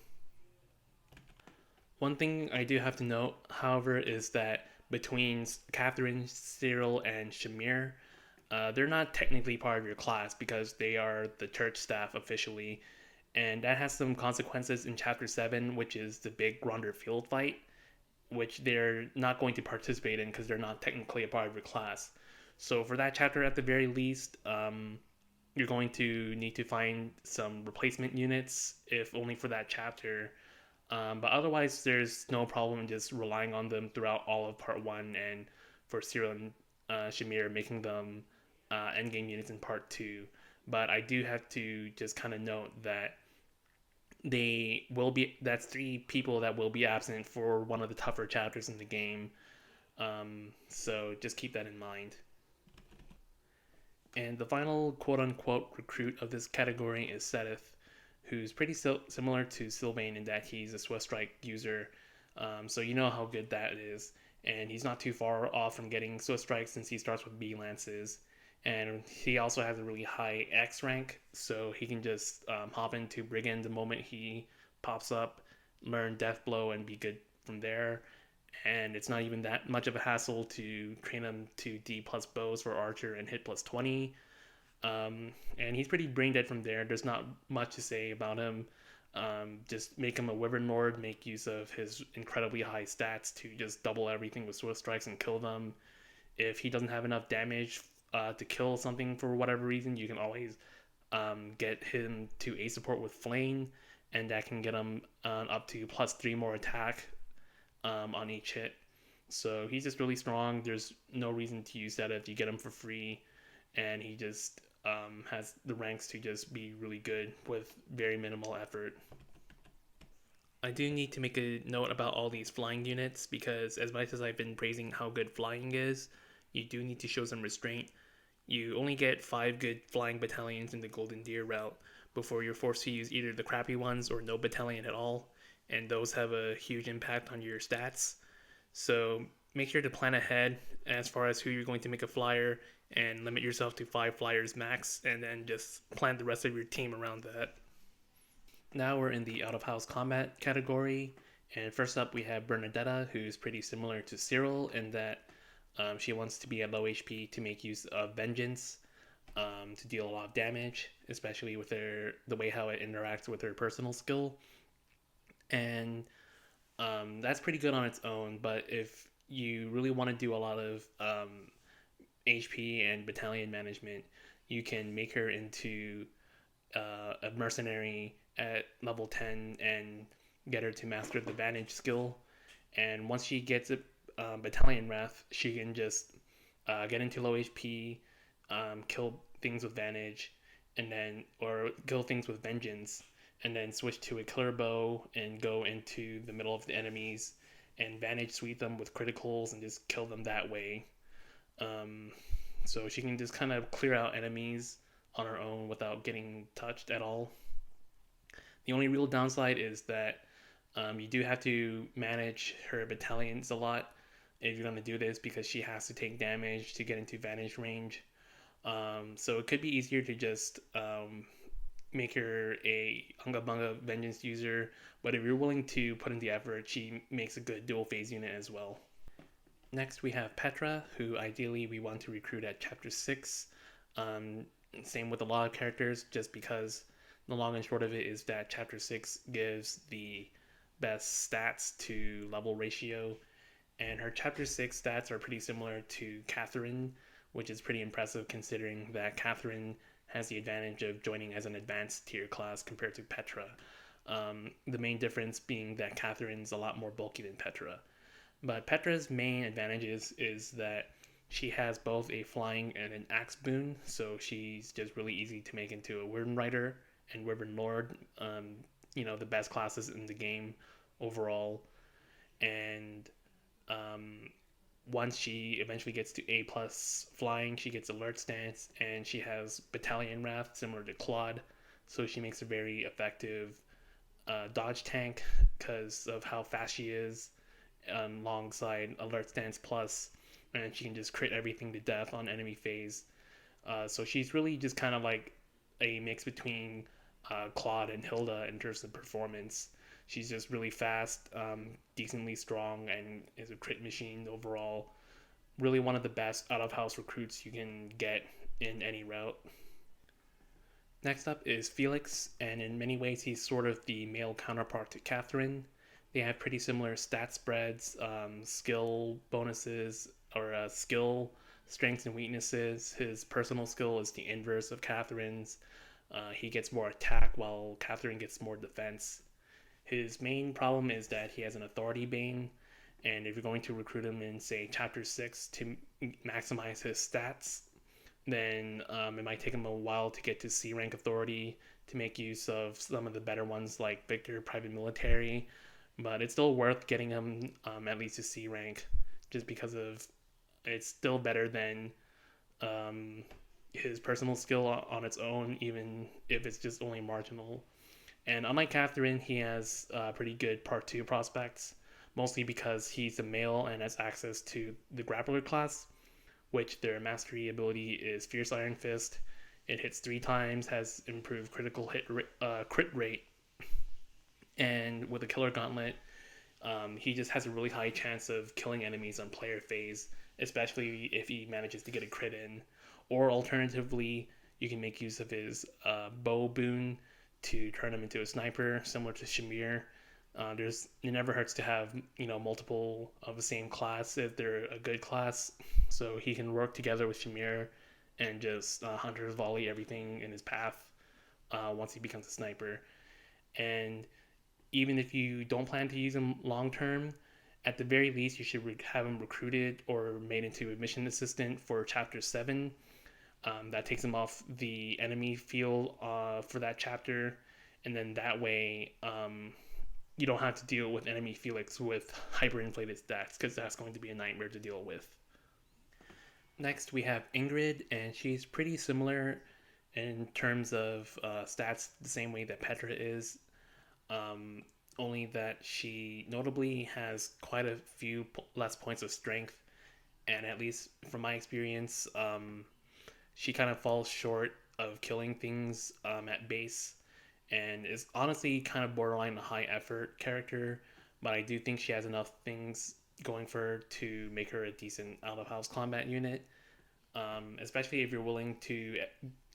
One thing I do have to note, however, is that between Catherine, Cyril, and Shamir, they're not technically part of your class because they are the church staff officially, and that has some consequences in Chapter 7, which is the big Gronder field fight, which they're not going to participate in because they're not technically a part of your class. So for that chapter, at the very least, you're going to need to find some replacement units, if only for that chapter. But otherwise, there's no problem in just relying on them throughout all of Part 1 and for Cyril and Shamir, making them endgame units in Part 2. But I do have to just kind of note that that's three people that will be absent for one of the tougher chapters in the game. So just keep that in mind. And the final quote-unquote recruit of this category is Seth, who's pretty similar to Sylvain in that he's a Swift Strike user, so you know how good that is. And he's not too far off from getting Swift Strike since he starts with B Lances. And he also has a really high X rank, so he can just hop into Brigand the moment he pops up, learn Death Blow, and be good from there. And it's not even that much of a hassle to train him to D plus bows for Archer and hit plus 20. And he's pretty brain dead from there. There's not much to say about him. Just make him a Wyvern Lord, make use of his incredibly high stats to just double everything with Swift Strikes and kill them. If he doesn't have enough damage to kill something for whatever reason, you can always get him to A support with Flame, and that can get him up to plus 3 more attack on each hit. So he's just really strong. There's no reason to use that if you get him for free, and he just has the ranks to just be really good with very minimal effort. I do need to make a note about all these flying units because as much as I've been praising how good flying is, you do need to show some restraint. You only get 5 good flying battalions in the Golden Deer route before you're forced to use either the crappy ones or no battalion at all, and those have a huge impact on your stats. So make sure to plan ahead as far as who you're going to make a flyer and limit yourself to 5 flyers max, and then just plan the rest of your team around that. Now we're in the out of house combat category, and first up we have Bernadetta, who's pretty similar to Cyril in that she wants to be at low HP to make use of Vengeance to deal a lot of damage, especially with the way how it interacts with her personal skill. And that's pretty good on its own, but if you really want to do a lot of HP and battalion management, you can make her into a mercenary at level 10 and get her to master the Vantage skill. And once she gets a battalion wrath, she can just get into low HP, kill things with Vantage, and then or kill things with Vengeance, and then switch to a killer bow and go into the middle of the enemies and Vantage sweep them with criticals and just kill them that way. So she can just kind of clear out enemies on her own without getting touched at all. The only real downside is that you do have to manage her battalions a lot if you're going to do this because she has to take damage to get into Vantage range. So it could be easier to just make her a Unga Bunga Vengeance user, but if you're willing to put in the effort, she makes a good dual phase unit as well. Next we have Petra, who ideally we want to recruit at Chapter 6. Same with a lot of characters, just because the long and short of it is that Chapter 6 gives the best stats to level ratio, and her Chapter 6 stats are pretty similar to Catherine, which is pretty impressive considering that Catherine has the advantage of joining as an advanced tier class compared to Petra. The main difference being that Catherine's a lot more bulky than Petra. But Petra's main advantages is that she has both a flying and an axe boon, so she's just really easy to make into a Wyvern Rider and Wyvern Lord. the best classes in the game overall. And um, once she eventually gets to A plus flying, she gets alert stance, and she has battalion wrath similar to Claude, so she makes a very effective dodge tank because of how fast she is, alongside alert stance plus, and she can just crit everything to death on enemy phase. So she's really just kind of like a mix between Claude and Hilda in terms of performance. She's just really fast, decently strong, and is a crit machine overall. Really one of the best out of house recruits you can get in any route. Next up is Felix, and in many ways he's sort of the male counterpart to Catherine. They have pretty similar stat spreads, skill bonuses, or skill strengths and weaknesses. His personal skill is the inverse of Catherine's. He gets more attack while Catherine gets more defense. His main problem is that he has an authority bane, and if you're going to recruit him in, say, Chapter 6 to maximize his stats, then it might take him a while to get to C rank authority to make use of some of the better ones like Victor Private Military, but it's still worth getting him at least to C rank just because of it's still better than um, his personal skill on its own, even if it's just only marginal. And unlike Catherine, he has pretty good Part 2 prospects, mostly because he's a male and has access to the Grappler class, which their mastery ability is Fierce Iron Fist. It hits 3 times, has improved crit rate, and with a Killer Gauntlet, he just has a really high chance of killing enemies on player phase, especially if he manages to get a crit in. Or alternatively, you can make use of his bow boon to turn him into a sniper, similar to Shamir. It never hurts to have multiple of the same class if they're a good class, so he can work together with Shamir and just hunter's volley everything in his path once he becomes a sniper. And even if you don't plan to use him long term, at the very least you should have him recruited or made into a mission assistant for Chapter 7. That takes him off the enemy field for that chapter, and then that way you don't have to deal with enemy Felix with hyperinflated stats, because that's going to be a nightmare to deal with. Next, we have Ingrid, and she's pretty similar in terms of stats, the same way that Petra is, only that she notably has quite a few less points of strength, and at least from my experience, she kind of falls short of killing things at base, and is honestly kind of borderline a high effort character, but I do think she has enough things going for her to make her a decent out of house combat unit, especially if you're willing to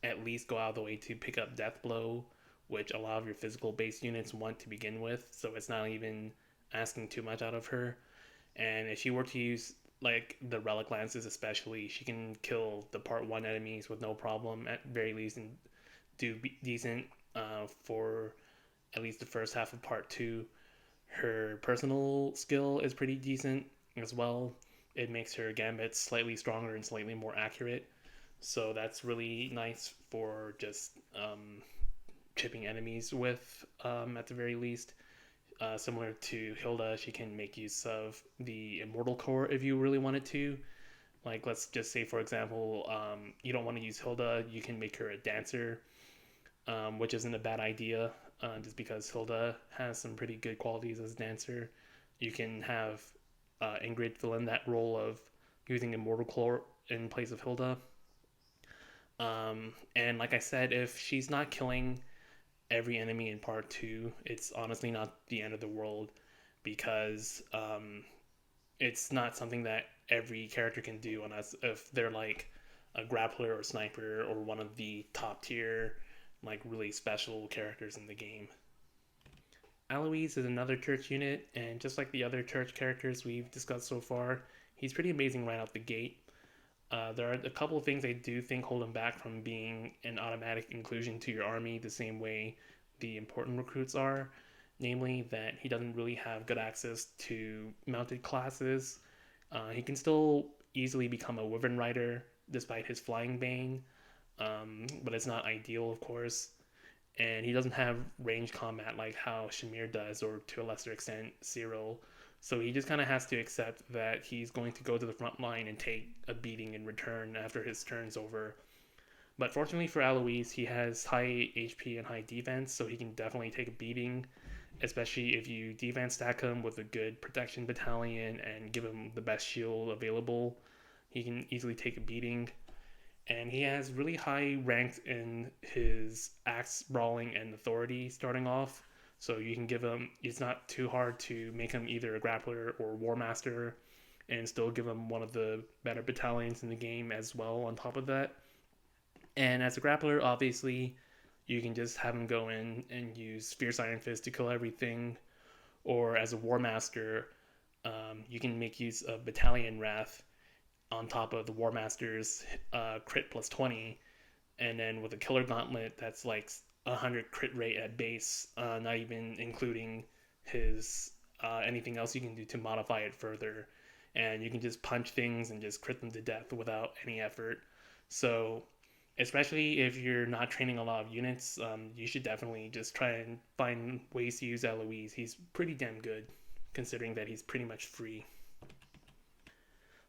at least go out of the way to pick up Death Blow, which a lot of your physical based units want to begin with, so it's not even asking too much out of her. And if she were to use like the relic lances especially, she can kill the part 1 enemies with no problem at very least, and do decent for at least the first half of part 2. Her personal skill is pretty decent as well. It makes her gambits slightly stronger and slightly more accurate, so that's really nice for just chipping enemies with, at the very least. Similar to Hilda, she can make use of the Immortal Core if you really wanted to. Like, let's just say, for example, you don't want to use Hilda, you can make her a dancer, which isn't a bad idea, just because Hilda has some pretty good qualities as a dancer. You can have Ingrid fill in that role of using Immortal Core in place of Hilda. And like I said, if she's not killing every enemy in part 2, it's honestly not the end of the world, because it's not something that every character can do unless if they're like a grappler or sniper or one of the top tier, like really special characters in the game. Alois is another church unit, and just like the other church characters we've discussed so far, he's pretty amazing right out the gate. There are a couple of things I do think hold him back from being an automatic inclusion to your army the same way the important recruits are, namely that he doesn't really have good access to mounted classes. He can still easily become a Wyvern Rider despite his Flying Bane, but it's not ideal, of course. and he doesn't have range combat like how Shamir does, or to a lesser extent Cyril. So he just kind of has to accept that he's going to go to the front line and take a beating in return after his turn's over. But fortunately for Alois, he has high HP and high defense, so he can definitely take a beating, especially if you defense stack him with a good protection battalion and give him the best shield available. He can easily take a beating. And he has really high ranks in his axe brawling and authority starting off. So you can give him, it's not too hard to make him either a grappler or war master and still give him one of the better battalions in the game as well on top of that. And as a grappler, obviously, you can just have him go in and use Fierce Iron Fist to kill everything. Or as a War Master, you can make use of Battalion Wrath on top of the War Master's crit plus 20. And then with a Killer Gauntlet, that's like 100 crit rate at base, not even including his anything else you can do to modify it further. And you can just punch things and just crit them to death without any effort. So especially if you're not training a lot of units, you should definitely just try and find ways to use Eloise. He's pretty damn good, considering that he's pretty much free.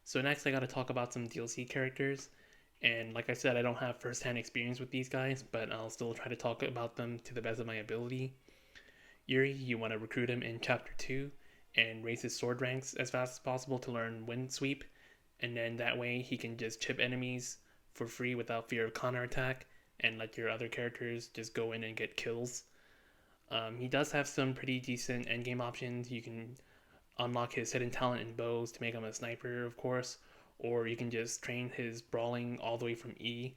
So next I gotta talk about some DLC characters. And like I said, I don't have first-hand experience with these guys, but I'll still try to talk about them to the best of my ability. Yuri, you want to recruit him in Chapter 2 and raise his sword ranks as fast as possible to learn Wind Sweep, and then that way he can just chip enemies for free without fear of counterattack and let your other characters just go in and get kills. He does have some pretty decent endgame options. You can unlock his hidden talent in bows to make him a sniper, of course, or you can just train his brawling all the way from E,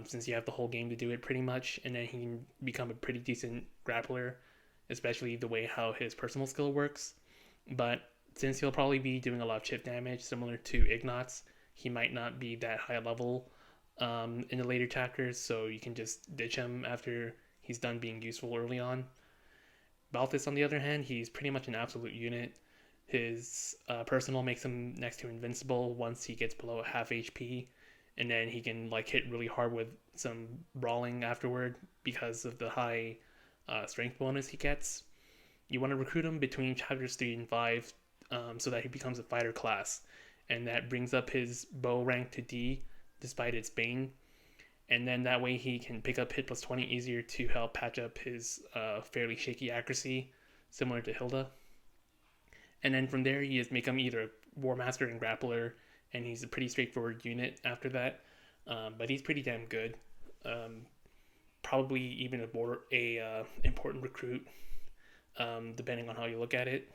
since you have the whole game to do it pretty much, and then he can become a pretty decent grappler, especially the way how his personal skill works. But since he'll probably be doing a lot of chip damage, similar to Ignatz, he might not be that high level in the later chapters, so you can just ditch him after he's done being useful early on. Balthus, on the other hand, he's pretty much an absolute unit. His personal makes him next to invincible once he gets below half HP, and then he can like hit really hard with some brawling afterward because of the high strength bonus he gets. You want to recruit him between chapters 3 and 5 so that he becomes a fighter class, and that brings up his bow rank to D despite its bane, and then that way he can pick up hit plus 20 easier to help patch up his fairly shaky accuracy, similar to Hilda. And then from there, you just make him either a War Master and Grappler, and he's a pretty straightforward unit after that. But he's pretty damn good. Probably even a important recruit, depending on how you look at it.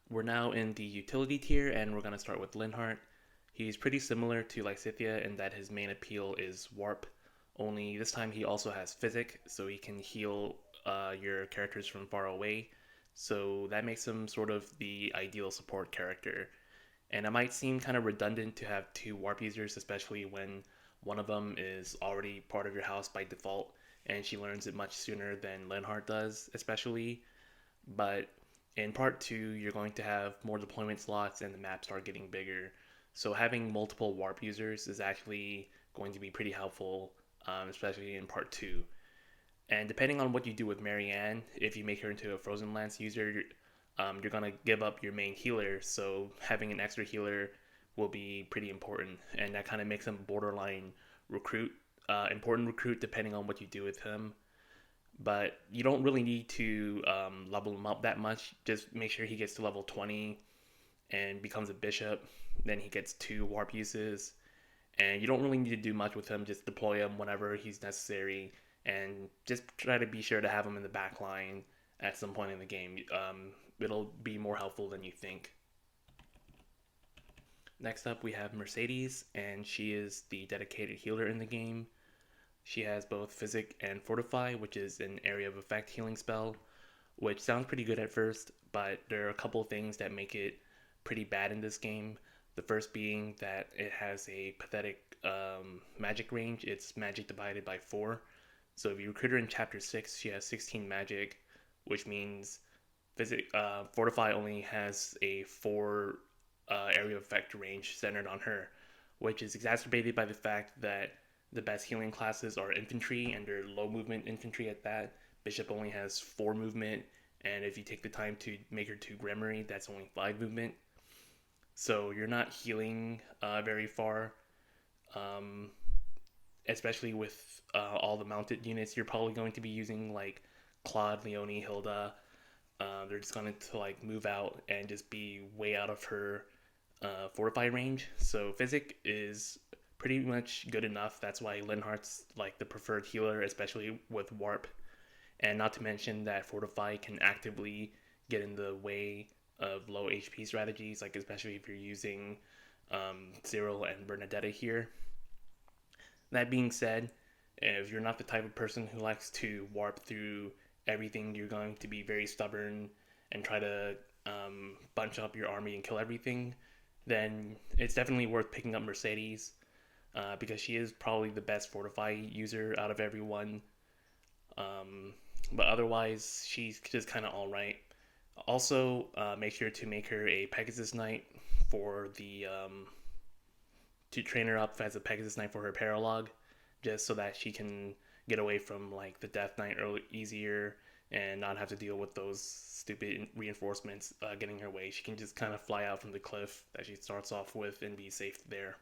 We're now in the utility tier, and we're gonna start with Linhardt. He's pretty similar to Lysithea in that his main appeal is Warp, only this time he also has Physic, so he can heal your characters from far away. So that makes him sort of the ideal support character. And it might seem kind of redundant to have two Warp users, especially when one of them is already part of your house by default, and she learns it much sooner than Linhardt does, especially. But in part 2, you're going to have more deployment slots and the maps start getting bigger. So having multiple Warp users is actually going to be pretty helpful, especially in part 2. And depending on what you do with Marianne, if you make her into a Frozen Lance user, you're going to give up your main healer. So having an extra healer will be pretty important. And that kind of makes him borderline recruit, important recruit depending on what you do with him. But you don't really need to level him up that much. Just make sure he gets to level 20 and becomes a bishop. Then he gets 2 warp uses. And you don't really need to do much with him. Just deploy him whenever he's necessary. And just try to be sure to have him in the back line at some point in the game. It'll be more helpful than you think. Next up we have Mercedes, and she is the dedicated healer in the game. She has both Physic and Fortify, which is an area of effect healing spell, which sounds pretty good at first, but there are a couple of things that make it pretty bad in this game. The first being that it has a pathetic magic range. It's magic divided by 4. So if you recruit her in Chapter 6, she has 16 magic, which means Fortify only has a 4 area of effect range centered on her, which is exacerbated by the fact that The best healing classes are infantry, and they're low movement infantry at that. Bishop only has 4 movement, and if you take the time to make her to Gremory, that's only 5 movement. So you're not healing very far, um, especially with all the mounted units. You're probably going to be using like Claude, Leonie, Hilda. They're just going to like move out and just be way out of her fortify range. So Physic is pretty much good enough. That's why Linhardt's like the preferred healer, especially with Warp. And not to mention that Fortify can actively get in the way of low HP strategies, like especially if you're using Cyril and Bernadetta here. That being said, if you're not the type of person who likes to warp through everything, you're going to be very stubborn and try to bunch up your army and kill everything, then it's definitely worth picking up Mercedes because she is probably the best Fortify user out of everyone. But otherwise, she's just kind of alright. Also, make sure to make her a Pegasus Knight for the to train her up as a Pegasus Knight for her paralog, just so that she can get away from like the Death Knight easier and not have to deal with those stupid reinforcements getting her way. She can just kind of fly out from the cliff that she starts off with and be safe there.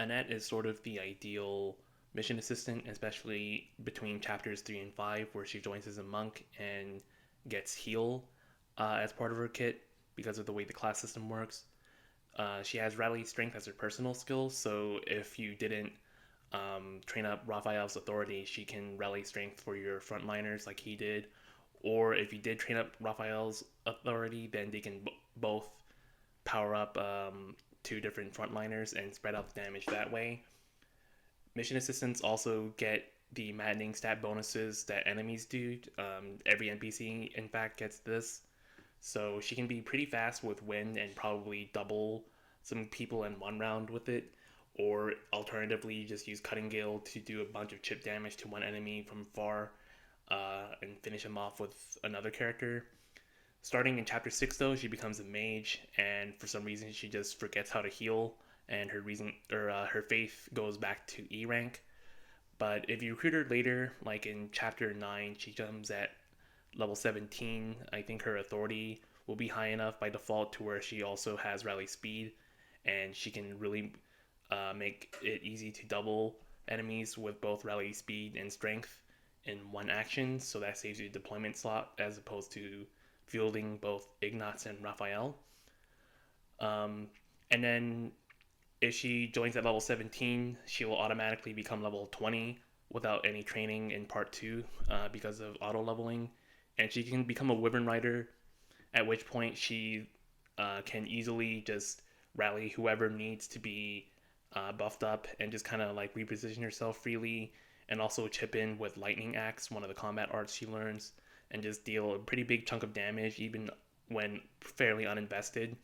Annette is sort of the ideal mission assistant, especially between chapters 3 and 5, where she joins as a monk and gets heal as part of her kit because of the way the class system works. She has Rally Strength as her personal skill, so if you didn't train up Raphael's Authority, she can Rally Strength for your frontliners like he did. Or if you did train up Raphael's Authority, then they can both power up 2 different frontliners and spread out the damage that way. Mission assistants also get the maddening stat bonuses that enemies do. Every NPC, in fact, gets this. So she can be pretty fast with wind and probably double some people in one round with it. Or alternatively, just use Cutting Gale to do a bunch of chip damage to one enemy from far and finish him off with another character. Starting in chapter 6, though, she becomes a mage, and for some reason, she just forgets how to heal, and her faith goes back to E rank. But if you recruit her later, like in chapter 9, she comes at level 17. I think her authority will be high enough by default to where she also has rally speed, and she can really make it easy to double enemies with both rally speed and strength in one action. So that saves you a deployment slot as opposed to fielding both Ignatz and Raphael. And then if she joins at level 17, she will automatically become level 20 without any training in part 2 because of auto leveling. And she can become a Wyvern Rider, at which point she can easily just rally whoever needs to be buffed up and just kind of like reposition herself freely, and also chip in with Lightning Axe, one of the combat arts she learns, and just deal a pretty big chunk of damage even when fairly uninvested.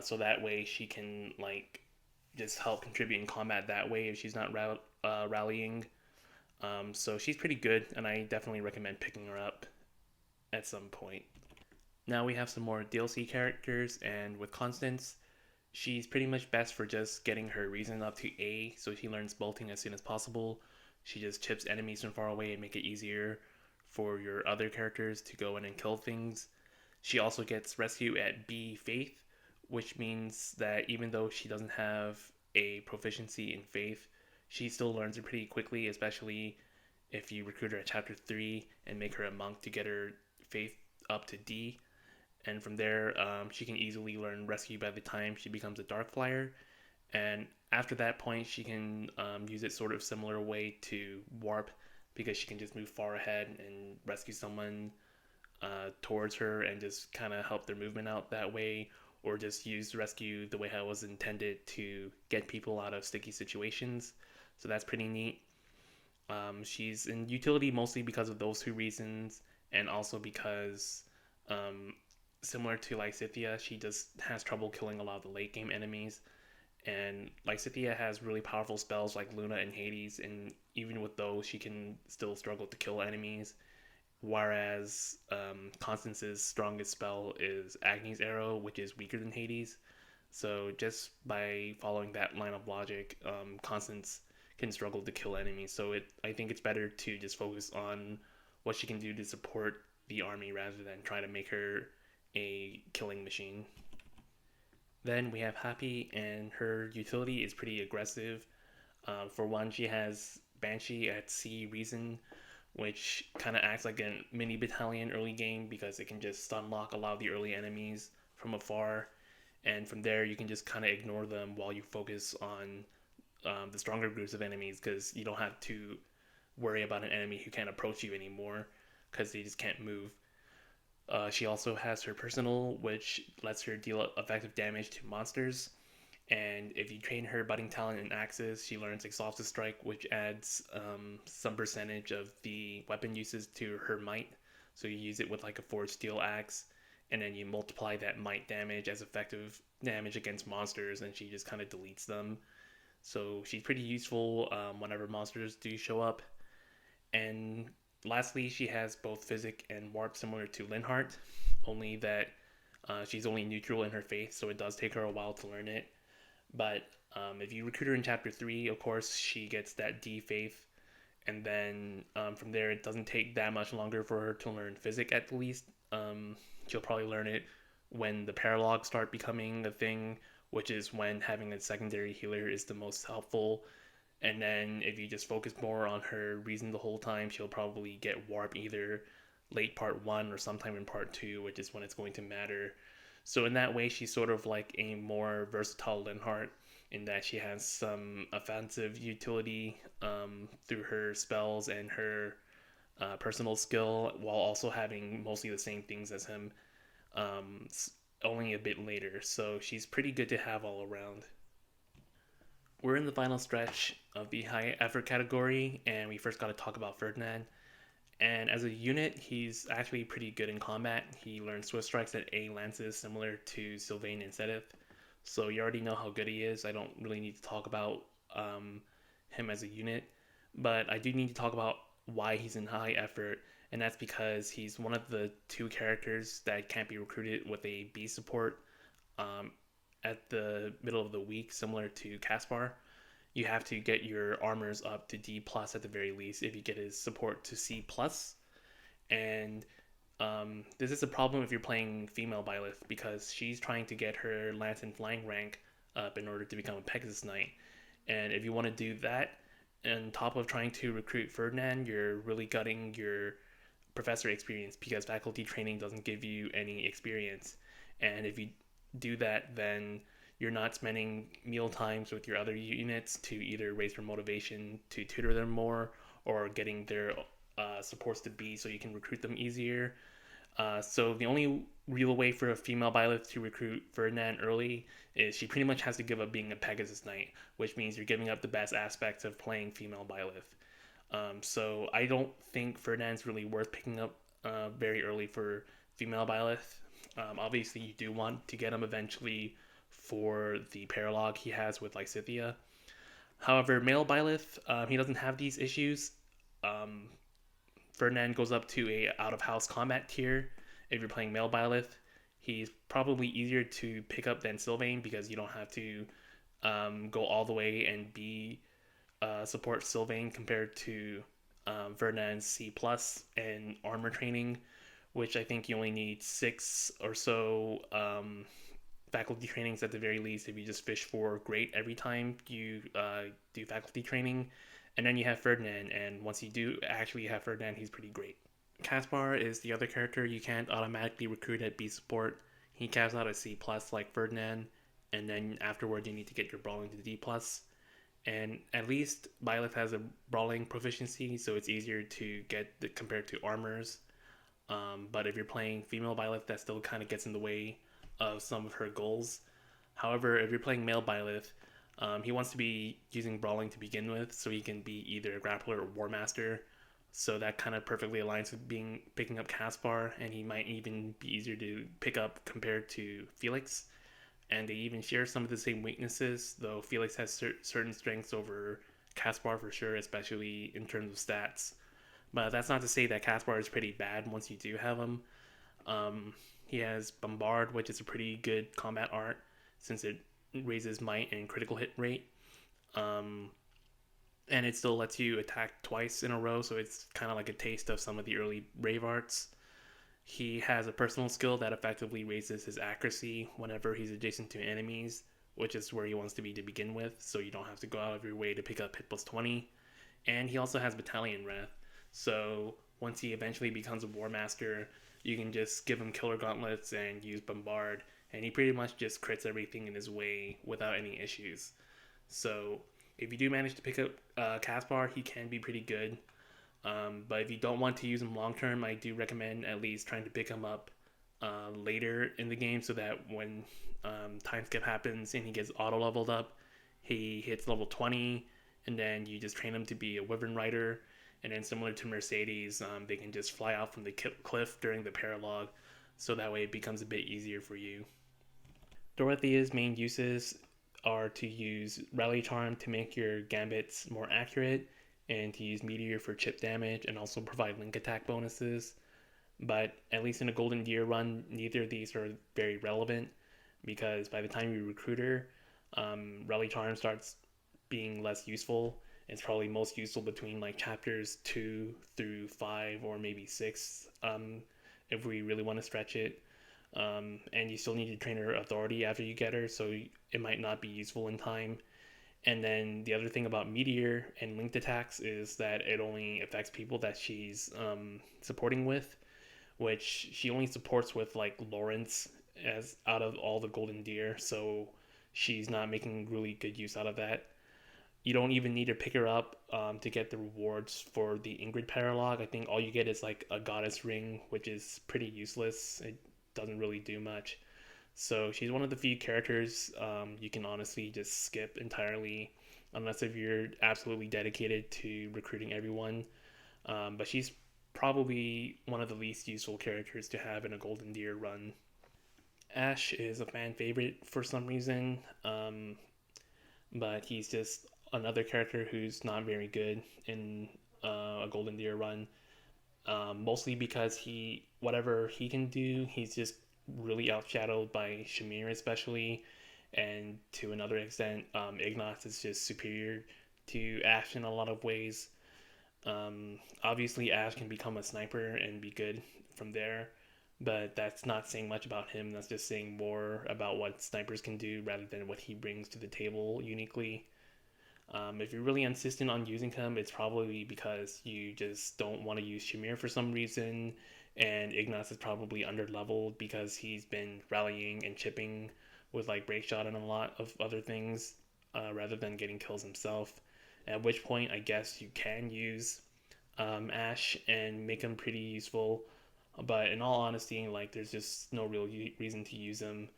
So that way she can like just help contribute in combat that way if she's not rallying. So she's pretty good, and I definitely recommend picking her up at some point. Now we have some more DLC characters, and with Constance, she's pretty much best for just getting her reason up to A, so she learns bolting as soon as possible. She just chips enemies from far away and make it easier for your other characters to go in and kill things. She also gets rescue at B Faith, which means that even though she doesn't have a proficiency in Faith, she still learns it pretty quickly, especially if you recruit her at chapter 3 and make her a monk to get her Faith up to D. And from there, she can easily learn rescue by the time she becomes a dark flyer. And after that point, she can use it sort of similar way to warp, because she can just move far ahead and rescue someone towards her and just kind of help their movement out that way, or just use rescue the way how it was intended to get people out of sticky situations. So that's pretty neat. She's in utility mostly because of those 2 reasons, and also because similar to Lysithea, she just has trouble killing a lot of the late game enemies. And Lysithea has really powerful spells like Luna and Hades, and even with those, she can still struggle to kill enemies. Whereas Constance's strongest spell is Agni's Arrow, which is weaker than Hades. So just by following that line of logic, Constance can struggle to kill enemies. So I think it's better to just focus on what she can do to support the army rather than try to make her a killing machine. Then we have Happy, and her utility is pretty aggressive. For one, she has Banshee at C Reason, which kind of acts like a mini battalion early game because it can just stun lock a lot of the early enemies from afar, and from there you can just kind of ignore them while you focus on the stronger groups of enemies because you don't have to worry about an enemy who can't approach you anymore because they just can't move. She also has her personal, which lets her deal effective damage to monsters. And if you train her budding talent in Axis, she learns Exhaustive Strike, which adds some percentage of the weapon uses to her might. So you use it with like a Forged Steel Axe, and then you multiply that might damage as effective damage against monsters, and she just kind of deletes them. So she's pretty useful whenever monsters do show up. And lastly, she has both Physic and Warp, similar to Linhardt, only that she's only neutral in her faith, so it does take her a while to learn it. But if you recruit her in Chapter 3, of course, she gets that D faith. And then from there, it doesn't take that much longer for her to learn Physic at the least. She'll probably learn it when the paralogs start becoming a thing, which is when having a secondary healer is the most helpful. And then if you just focus more on her reason the whole time, she'll probably get Warp either late part 1 or sometime in part 2, which is when it's going to matter. So in that way, she's sort of like a more versatile Linhardt in that she has some offensive utility through her spells and her personal skill, while also having mostly the same things as him, um, only a bit later. So she's pretty good to have all around. We're in the final stretch of the high effort category, and we first got to talk about Ferdinand. And as a unit, he's actually pretty good in combat. He learns Swift Strikes at A Lances, similar to Sylvain and Sedith. So you already know how good he is. I don't really need to talk about him as a unit. But I do need to talk about why he's in high effort. And that's because he's one of the two characters that can't be recruited with a B support um, at the middle of the week, similar to Caspar. You have to get your armors up to D plus at the very least if you get his support to C plus. And this is a problem if you're playing female Byleth because she's trying to get her lance and flying rank up in order to become a Pegasus Knight. And if you want to do that, on top of trying to recruit Ferdinand, you're really gutting your professor experience because faculty training doesn't give you any experience. And if you do that, then you're not spending meal times with your other units to either raise their motivation to tutor them more or getting their supports to B so you can recruit them easier. So the only real way for a female Byleth to recruit Ferdinand early is she pretty much has to give up being a Pegasus Knight, which means you're giving up the best aspects of playing female Byleth. So I don't think Ferdinand's really worth picking up very early for female Byleth. Obviously, you do want to get him eventually for the paralog he has with Lysithia. However, male Byleth, he doesn't have these issues. Um, Ferdinand goes up to a out of house combat tier. If you're playing male Byleth, he's probably easier to pick up than Sylvain because you don't have to go all the way and be support Sylvain compared to Ferdinand's C plus and armor training, which I think you only need 6 or so faculty trainings at the very least if you just fish for great every time you do faculty training. And then you have Ferdinand, and once you do actually have Ferdinand, he's pretty great. Caspar is the other character you can't automatically recruit at B support. He caps out at C plus like Ferdinand, and then afterward you need to get your brawling to D plus. And at least Byleth has a brawling proficiency, so it's easier to get compared to armors. But if you're playing female Byleth, that still kind of gets in the way of some of her goals. However, if you're playing male Byleth, he wants to be using brawling to begin with, so he can be either a grappler or war master. So that kind of perfectly aligns with picking up Caspar, and he might even be easier to pick up compared to Felix. And they even share some of the same weaknesses, though Felix has certain strengths over Caspar for sure, especially in terms of stats. But that's not to say that Caspar is pretty bad once you do have him. He has Bombard, which is a pretty good combat art, since it raises might and critical hit rate. Um, and it still lets you attack twice in a row, so it's kind of like a taste of some of the early Brave arts. He has a personal skill that effectively raises his accuracy whenever he's adjacent to enemies, which is where he wants to be to begin with, so you don't have to go out of your way to pick up hit plus 20. And he also has Battalion Wrath, so once he eventually becomes a War Master, you can just give him Killer Gauntlets and use Bombard, and he pretty much just crits everything in his way without any issues. So if you do manage to pick up Caspar, he can be pretty good. But if you don't want to use him long term, I do recommend at least trying to pick him up later in the game so that when time skip happens and he gets auto leveled up, he hits level 20, and then you just train him to be a Wyvern Rider. And then, similar to Mercedes, they can just fly out from the cliff during the paralog, so that way it becomes a bit easier for you. Dorothea's main uses are to use Rally Charm to make your gambits more accurate, and to use Meteor for chip damage and also provide link attack bonuses. But at least in a Golden Deer run, neither of these are very relevant, because by the time you recruit her, Rally Charm starts being less useful. It's probably most useful between like chapters 2 through 5 or maybe 6, if we really want to stretch it. And you still need to train her authority after you get her, so it might not be useful in time. And then the other thing about Meteor and linked attacks is that it only affects people that she's supporting with, which she only supports with like Lawrence as out of all the Golden Deer, so she's not making really good use out of that. You don't even need to pick her up to get the rewards for the Ingrid Paralog. I think all you get is like a Goddess Ring, which is pretty useless. It doesn't really do much. So she's one of the few characters you can honestly just skip entirely, unless if you're absolutely dedicated to recruiting everyone. But she's probably one of the least useful characters to have in a Golden Deer run. Ash is a fan favorite for some reason, but he's just another character who's not very good in a Golden Deer run. Mostly because whatever he can do, he's just really outshadowed by Shamir, especially, and to another extent, Ignace is just superior to Ash in a lot of ways. Obviously, Ash can become a sniper and be good from there, but that's not saying much about him. That's just saying more about what snipers can do rather than what he brings to the table uniquely. If you're really insistent on using him, it's probably because you just don't want to use Shamir for some reason, and Ignace is probably underleveled because he's been rallying and chipping with like break shot and a lot of other things rather than getting kills himself. At which point, I guess you can use Ash and make him pretty useful. But in all honesty, like there's just no real reason to use him.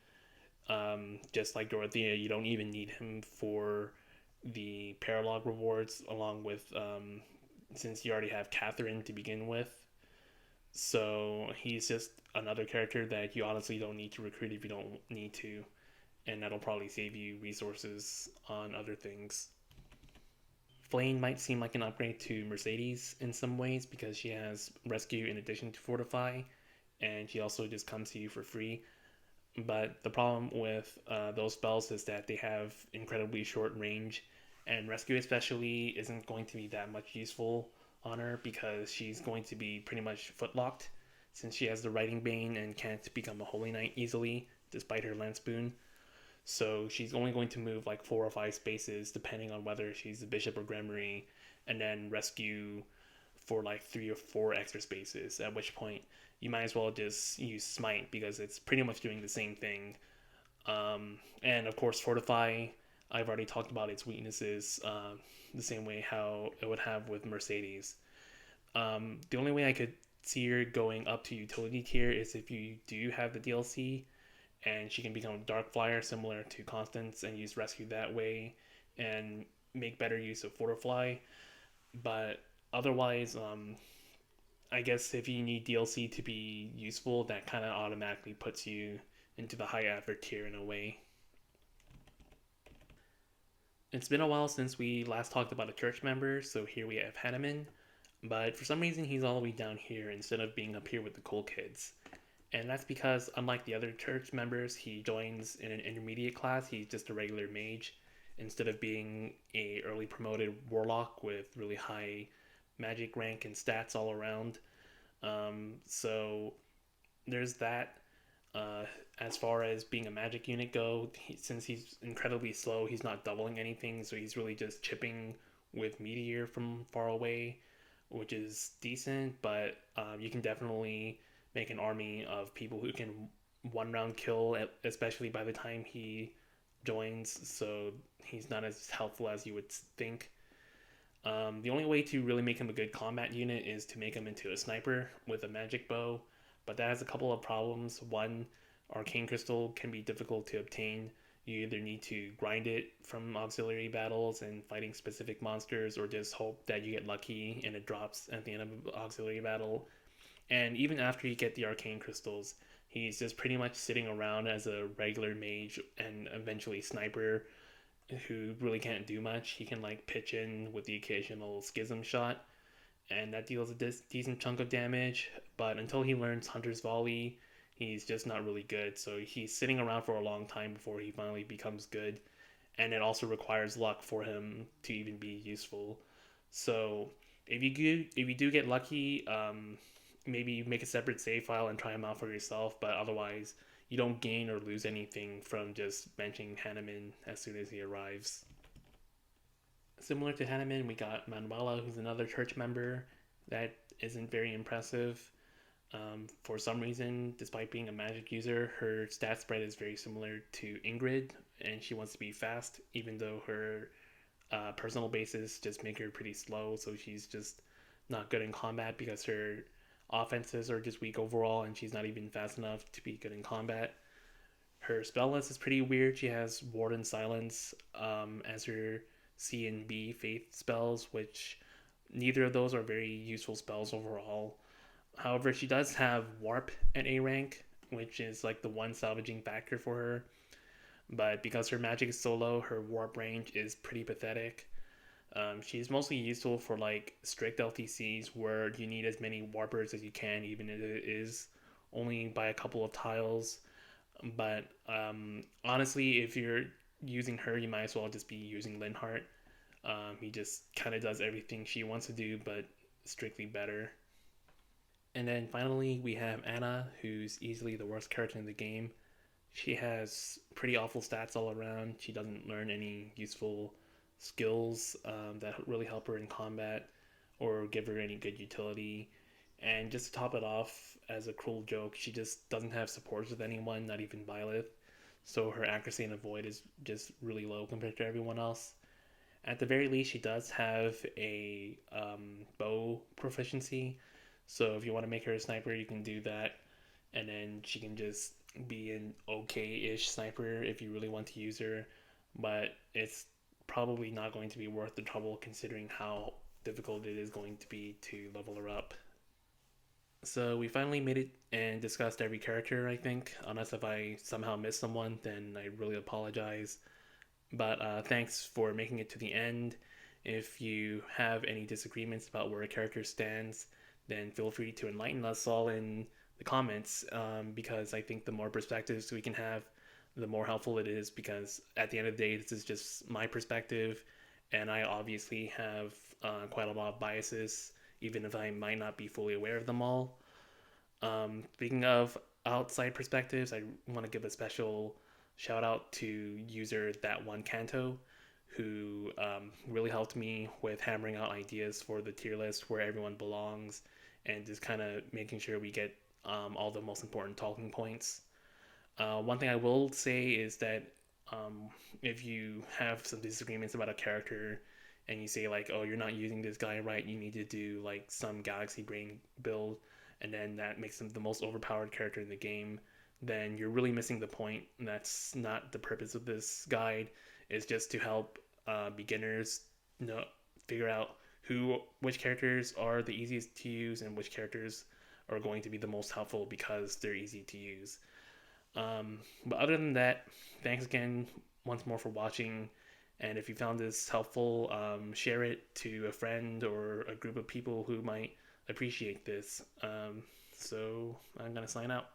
Just like Dorothea, you don't even need him for the paralog rewards, along with since you already have Catherine to begin with. So he's just another character that you honestly don't need to recruit if you don't need to, and that'll probably save you resources on other things. Flame might seem like an upgrade to Mercedes in some ways because she has Rescue in addition to Fortify, and she also just comes to you for free. But the problem with those spells is that they have incredibly short range, and Rescue especially isn't going to be that much useful on her because she's going to be pretty much footlocked since she has the Riding Bane and can't become a Holy Knight easily despite her Lance Boon. So she's only going to move like 4 or 5 spaces depending on whether she's the Bishop or Gremory, and then Rescue for like 3 or 4 extra spaces, at which point you might as well just use Smite because it's pretty much doing the same thing. And of course, Fortify, I've already talked about its weaknesses the same way how it would have with Mercedes. The only way I could see her going up to utility tier is if you do have the DLC and she can become a Dark Flyer similar to Constance and use Rescue that way and make better use of Fortify. But otherwise, I guess if you need DLC to be useful, that kind of automatically puts you into the high effort tier in a way. It's been a while since we last talked about a church member, so here we have Hanuman, but for some reason he's all the way down here instead of being up here with the cool kids. And that's because, unlike the other church members, he joins in an intermediate class. He's just a regular mage instead of being a early promoted warlock with really high magic rank and stats all around. So there's that. Uh, as far as being a magic unit go, since he's incredibly slow, he's not doubling anything, so he's really just chipping with meteor from far away, which is decent. But you can definitely make an army of people who can one round kill, especially by the time he joins. So he's not as helpful as you would think. The only way to really make him a good combat unit is to make him into a sniper with a magic bow, but that has a couple of problems. One, arcane crystal can be difficult to obtain. You either need to grind it from auxiliary battles and fighting specific monsters, or just hope that you get lucky and it drops at the end of the auxiliary battle. And even after you get the arcane crystals, he's just pretty much sitting around as a regular mage and eventually sniper who really can't do much. He can like pitch in with the occasional schism shot, and that deals a decent chunk of damage. But until he learns Hunter's Volley, he's just not really good. So he's sitting around for a long time before he finally becomes good, and it also requires luck for him to even be useful. So if you do get lucky, maybe make a separate save file and try him out for yourself. But otherwise, you don't gain or lose anything from just benching Hanneman as soon as he arrives. Similar to Hanneman, we got Manuela, who's another church member that isn't very impressive. For some reason, despite being a magic user, her stat spread is very similar to Ingrid, and she wants to be fast, even though her personal bases just make her pretty slow. So she's just not good in combat because her offenses are just weak overall, and she's not even fast enough to be good in combat. Her spell list is pretty weird. She has Ward and Silence as her C and B faith spells, which neither of those are very useful spells overall. However, she does have Warp at A rank, which is like the one salvaging factor for her. But because her magic is so low, her Warp range is pretty pathetic. She's mostly useful for like strict LTCs where you need as many warpers as you can, even if it is only by a couple of tiles. But honestly, if you're using her, you might as well just be using Linhardt. He just kind of does everything she wants to do, but strictly better. And then finally, we have Anna, who's easily the worst character in the game. She has pretty awful stats all around. She doesn't learn any useful skills that really help her in combat or give her any good utility. And just to top it off, as a cruel joke, she just doesn't have supports with anyone, not even Byleth. So her accuracy and avoid is just really low compared to everyone else. At the very least, she does have a bow proficiency. So if you want to make her a sniper, you can do that. And then she can just be an okay-ish sniper if you really want to use her. But it's probably not going to be worth the trouble considering how difficult it is going to be to level her up. So we finally made it and discussed every character, I think. Unless if I somehow missed someone, then I really apologize. But thanks for making it to the end. If you have any disagreements about where a character stands, then feel free to enlighten us all in the comments, because I think the more perspectives we can have, the more helpful it is. Because at the end of the day, this is just my perspective, and I obviously have quite a lot of biases, even if I might not be fully aware of them all. Speaking of outside perspectives, I want to give a special shout out to user thatonecanto, who really helped me with hammering out ideas for the tier list where everyone belongs, and just kind of making sure we get all the most important talking points. One thing I will say is that if you have some disagreements about a character and you say like, oh, you're not using this guy right, you need to do like some Galaxy Brain build, and then that makes him the most overpowered character in the game, then you're really missing the point. That's not the purpose of this guide. It's just to help beginners know figure out which characters are the easiest to use and which characters are going to be the most helpful because they're easy to use. But other than that, thanks again once more for watching. And if you found this helpful, share it to a friend or a group of people who might appreciate this. So I'm going to sign out.